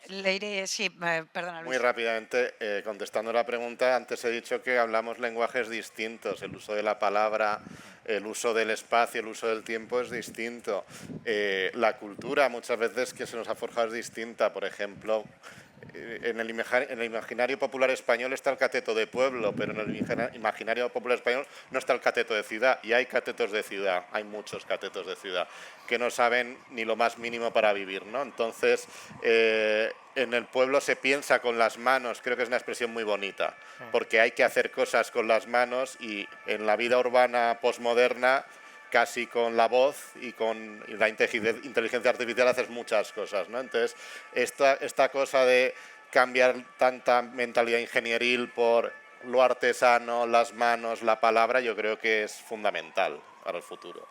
Leire, sí, perdona, Luis. Muy rápidamente, contestando la pregunta, antes he dicho que hablamos lenguajes distintos, el uso de la palabra, el uso del espacio, el uso del tiempo es distinto. La cultura muchas veces que se nos ha forjado es distinta, por ejemplo, en el imaginario popular español está el cateto de pueblo, pero en el imaginario popular español no está el cateto de ciudad, y hay catetos de ciudad, hay muchos catetos de ciudad, que no saben ni lo más mínimo para vivir, ¿no? Entonces, en el pueblo se piensa con las manos, creo que es una expresión muy bonita, porque hay que hacer cosas con las manos, y en la vida urbana posmoderna, casi con la voz y con la inteligencia artificial haces muchas cosas, ¿no? Entonces, esta cosa de cambiar tanta mentalidad ingenieril por lo artesano, las manos, la palabra, yo creo que es fundamental para el futuro.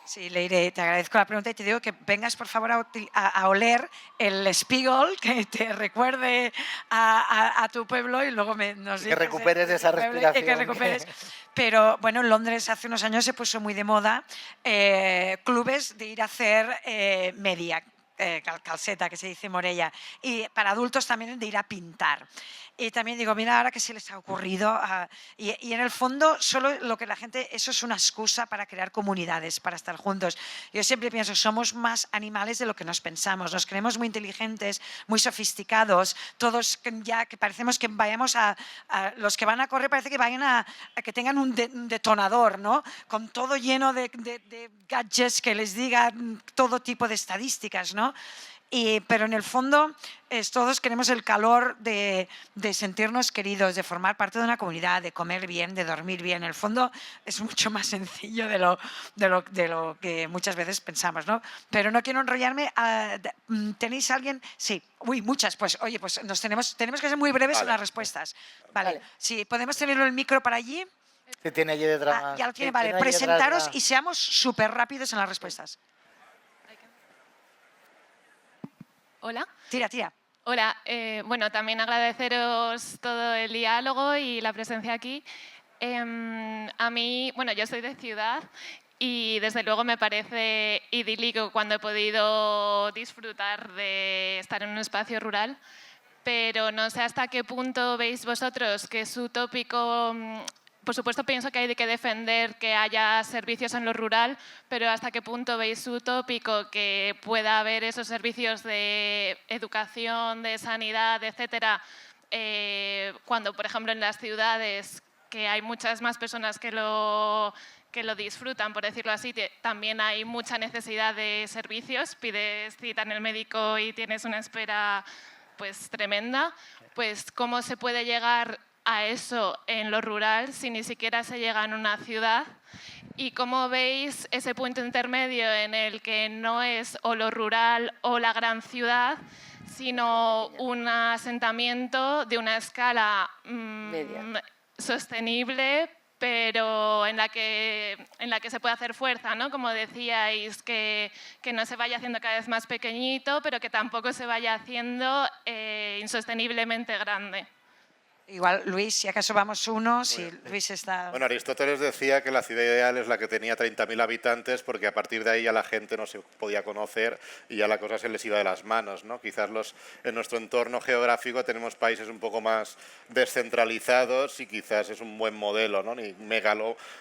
Sí, Leire, te agradezco la pregunta y te digo que vengas por favor a oler el Spiegel, que te recuerde a tu pueblo y luego nos Que recuperes esa respiración. que recuperes. Pero bueno, en Londres hace unos años se puso muy de moda clubes de ir a hacer media, calceta, que se dice Morella, y para adultos también de ir a pintar. Y también digo, mira, ahora que se les ha ocurrido, y en el fondo solo lo que la gente, eso es una excusa para crear comunidades, para estar juntos. Yo siempre pienso, somos más animales de lo que nos pensamos, nos creemos muy inteligentes, muy sofisticados, todos ya que parecemos que vayamos los que van a correr parece que vayan a que tengan un detonador, ¿no? Con todo lleno de gadgets que les digan todo tipo de estadísticas, ¿no? Pero en el fondo todos queremos el calor de sentirnos queridos, de formar parte de una comunidad, de comer bien, de dormir bien. En el fondo es mucho más sencillo de lo que muchas veces pensamos, ¿no? Pero no quiero enrollarme. ¿Tenéis alguien? Sí. Uy, muchas. Pues oye, pues tenemos que ser muy breves en las respuestas. Vale. Sí, podemos tenerlo el micro para allí. Que tiene allí detrás. Ya lo tiene, vale. Presentaros y seamos súper rápidos en las respuestas. Hola. Tira. Hola, bueno, también agradeceros todo el diálogo y la presencia aquí. A mí, bueno, yo soy de ciudad y desde luego me parece idílico cuando he podido disfrutar de estar en un espacio rural, pero no sé hasta qué punto veis vosotros que es utópico. Por supuesto, pienso que hay que defender que haya servicios en lo rural, pero ¿hasta qué punto veis utópico que pueda haber esos servicios de educación, de sanidad, etcétera, cuando, por ejemplo, en las ciudades, que hay muchas más personas que lo disfrutan, por decirlo así, también hay mucha necesidad de servicios, pides cita en el médico y tienes una espera pues tremenda, pues ¿cómo se puede llegar a eso en lo rural si ni siquiera se llega en una ciudad? ¿Y cómo veis ese punto intermedio en el que no es o lo rural o la gran ciudad, sino un asentamiento de una escala sostenible, pero en la que se puede hacer fuerza, ¿no? Como decíais, que no se vaya haciendo cada vez más pequeñito, pero que tampoco se vaya haciendo insosteniblemente grande? Igual, Luis, si acaso vamos uno, si Luis está... Bueno, Aristóteles decía que la ciudad ideal es la que tenía 30.000 habitantes, porque a partir de ahí ya la gente no se podía conocer y ya la cosa se les iba de las manos, ¿no? Quizás en nuestro entorno geográfico tenemos países un poco más descentralizados y quizás es un buen modelo, ¿no? Ni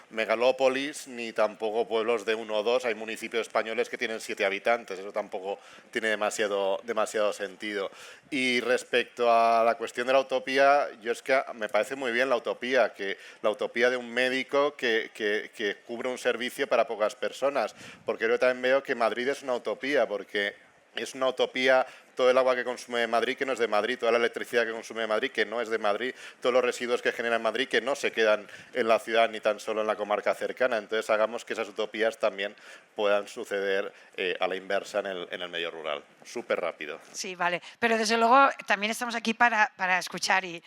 megalópolis, ni tampoco pueblos de 1 o 2. Hay municipios españoles que tienen 7 habitantes, eso tampoco tiene demasiado sentido. Y respecto a la cuestión de la utopía, es que me parece muy bien la utopía de un médico que cubre un servicio para pocas personas, porque yo también veo que Madrid es una utopía, porque es una utopía todo el agua que consume Madrid que no es de Madrid, toda la electricidad que consume Madrid que no es de Madrid, todos los residuos que genera Madrid que no se quedan en la ciudad ni tan solo en la comarca cercana. Entonces hagamos que esas utopías también puedan suceder a la inversa en el medio rural. Súper rápido. Sí, vale. Pero desde luego también estamos aquí para escuchar y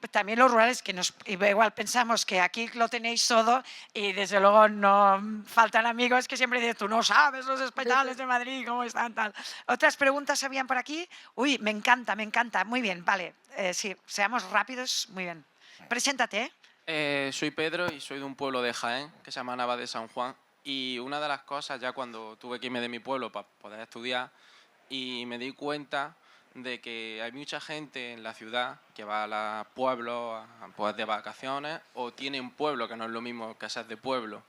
también los rurales que igual pensamos que aquí lo tenéis todo y desde luego no faltan amigos que siempre dicen tú no sabes los hospitales de Madrid cómo están tal. ¿Otras preguntas habían por aquí? Uy, me encanta. Muy bien, vale. Sí, seamos rápidos, muy bien. Preséntate, Soy Pedro y soy de un pueblo de Jaén que se llama Nava de San Juan. Y una de las cosas, ya cuando tuve que irme de mi pueblo para poder estudiar, y me di cuenta de que hay mucha gente en la ciudad que va a los pueblos pues, de vacaciones o tiene un pueblo que no es lo mismo que ser de pueblo.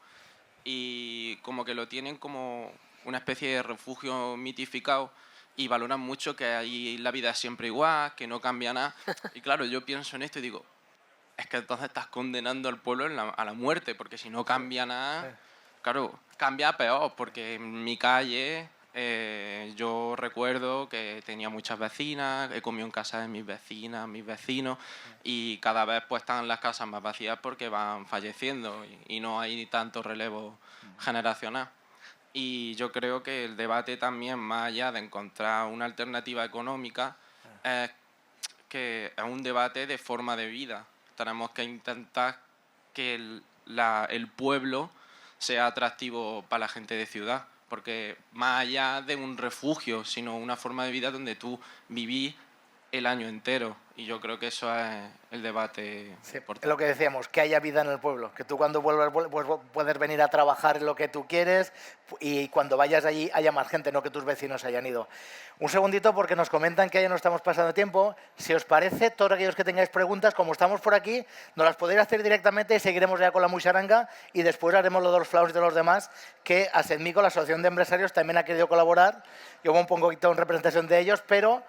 Y como que lo tienen como una especie de refugio mitificado y valoran mucho que ahí la vida es siempre igual, que no cambia nada. Y claro, yo pienso en esto y digo, es que entonces estás condenando al pueblo a la muerte, porque si no cambia nada, claro, cambia peor, porque en mi calle yo recuerdo que tenía muchas vecinas, he comido en casa de mis vecinas, mis vecinos, y cada vez pues están las casas más vacías porque van falleciendo y no hay tanto relevo generacional. Y yo creo que el debate también, más allá de encontrar una alternativa económica, es que es un debate de forma de vida. Tenemos que intentar que el pueblo sea atractivo para la gente de ciudad, porque más allá de un refugio, sino una forma de vida donde tú vivís el año entero. Y yo creo que eso es el debate importante. Es lo que decíamos, que haya vida en el pueblo, que tú cuando vuelvas puedes venir a trabajar en lo que tú quieres y cuando vayas allí haya más gente, no que tus vecinos hayan ido. Un segundito porque nos comentan que ya no estamos pasando tiempo. Si os parece, todos aquellos que tengáis preguntas, como estamos por aquí, nos las podéis hacer directamente y seguiremos ya con la Muixaranga y después haremos lo de los flaus de los demás, que ASEDMICO, la Asociación de Empresarios, también ha querido colaborar. Yo me pongo un poquito en representación de ellos, pero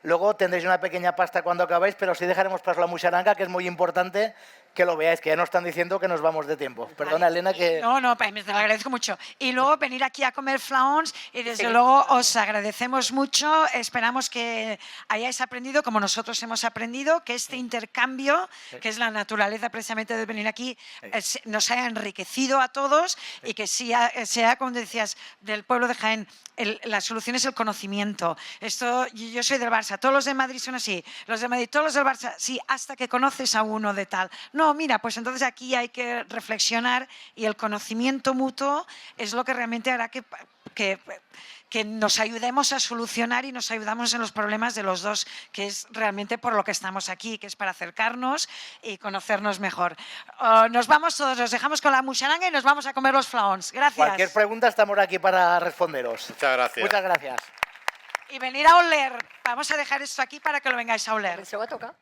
luego tendréis una pequeña pasta cuando acabáis, pero sí dejaremos paso a la Muixaranga, que es muy importante que lo veáis, que ya nos están diciendo que nos vamos de tiempo. Perdona, Elena, que... No, te lo agradezco mucho. Y luego venir aquí a comer flaons y desde luego os agradecemos mucho. Esperamos que hayáis aprendido, como nosotros hemos aprendido, que este intercambio, que es la naturaleza precisamente de venir aquí, nos haya enriquecido a todos y que sea, como decías, del pueblo de Jaén, la solución es el conocimiento. Yo soy del Barça, todos los de Madrid son así, los de Madrid, todos los del Barça, sí, hasta que conoces a uno de tal. No, mira, pues entonces aquí hay que reflexionar y el conocimiento mutuo es lo que realmente hará que nos ayudemos a solucionar y nos ayudamos en los problemas de los dos, que es realmente por lo que estamos aquí, que es para acercarnos y conocernos mejor. Nos vamos todos, nos dejamos con la Muixaranga y nos vamos a comer los flaons. Gracias. Cualquier pregunta estamos aquí para responderos. Muchas gracias. Muchas gracias. Y venir a oler. Vamos a dejar esto aquí para que lo vengáis a oler. ¿Se va a tocar?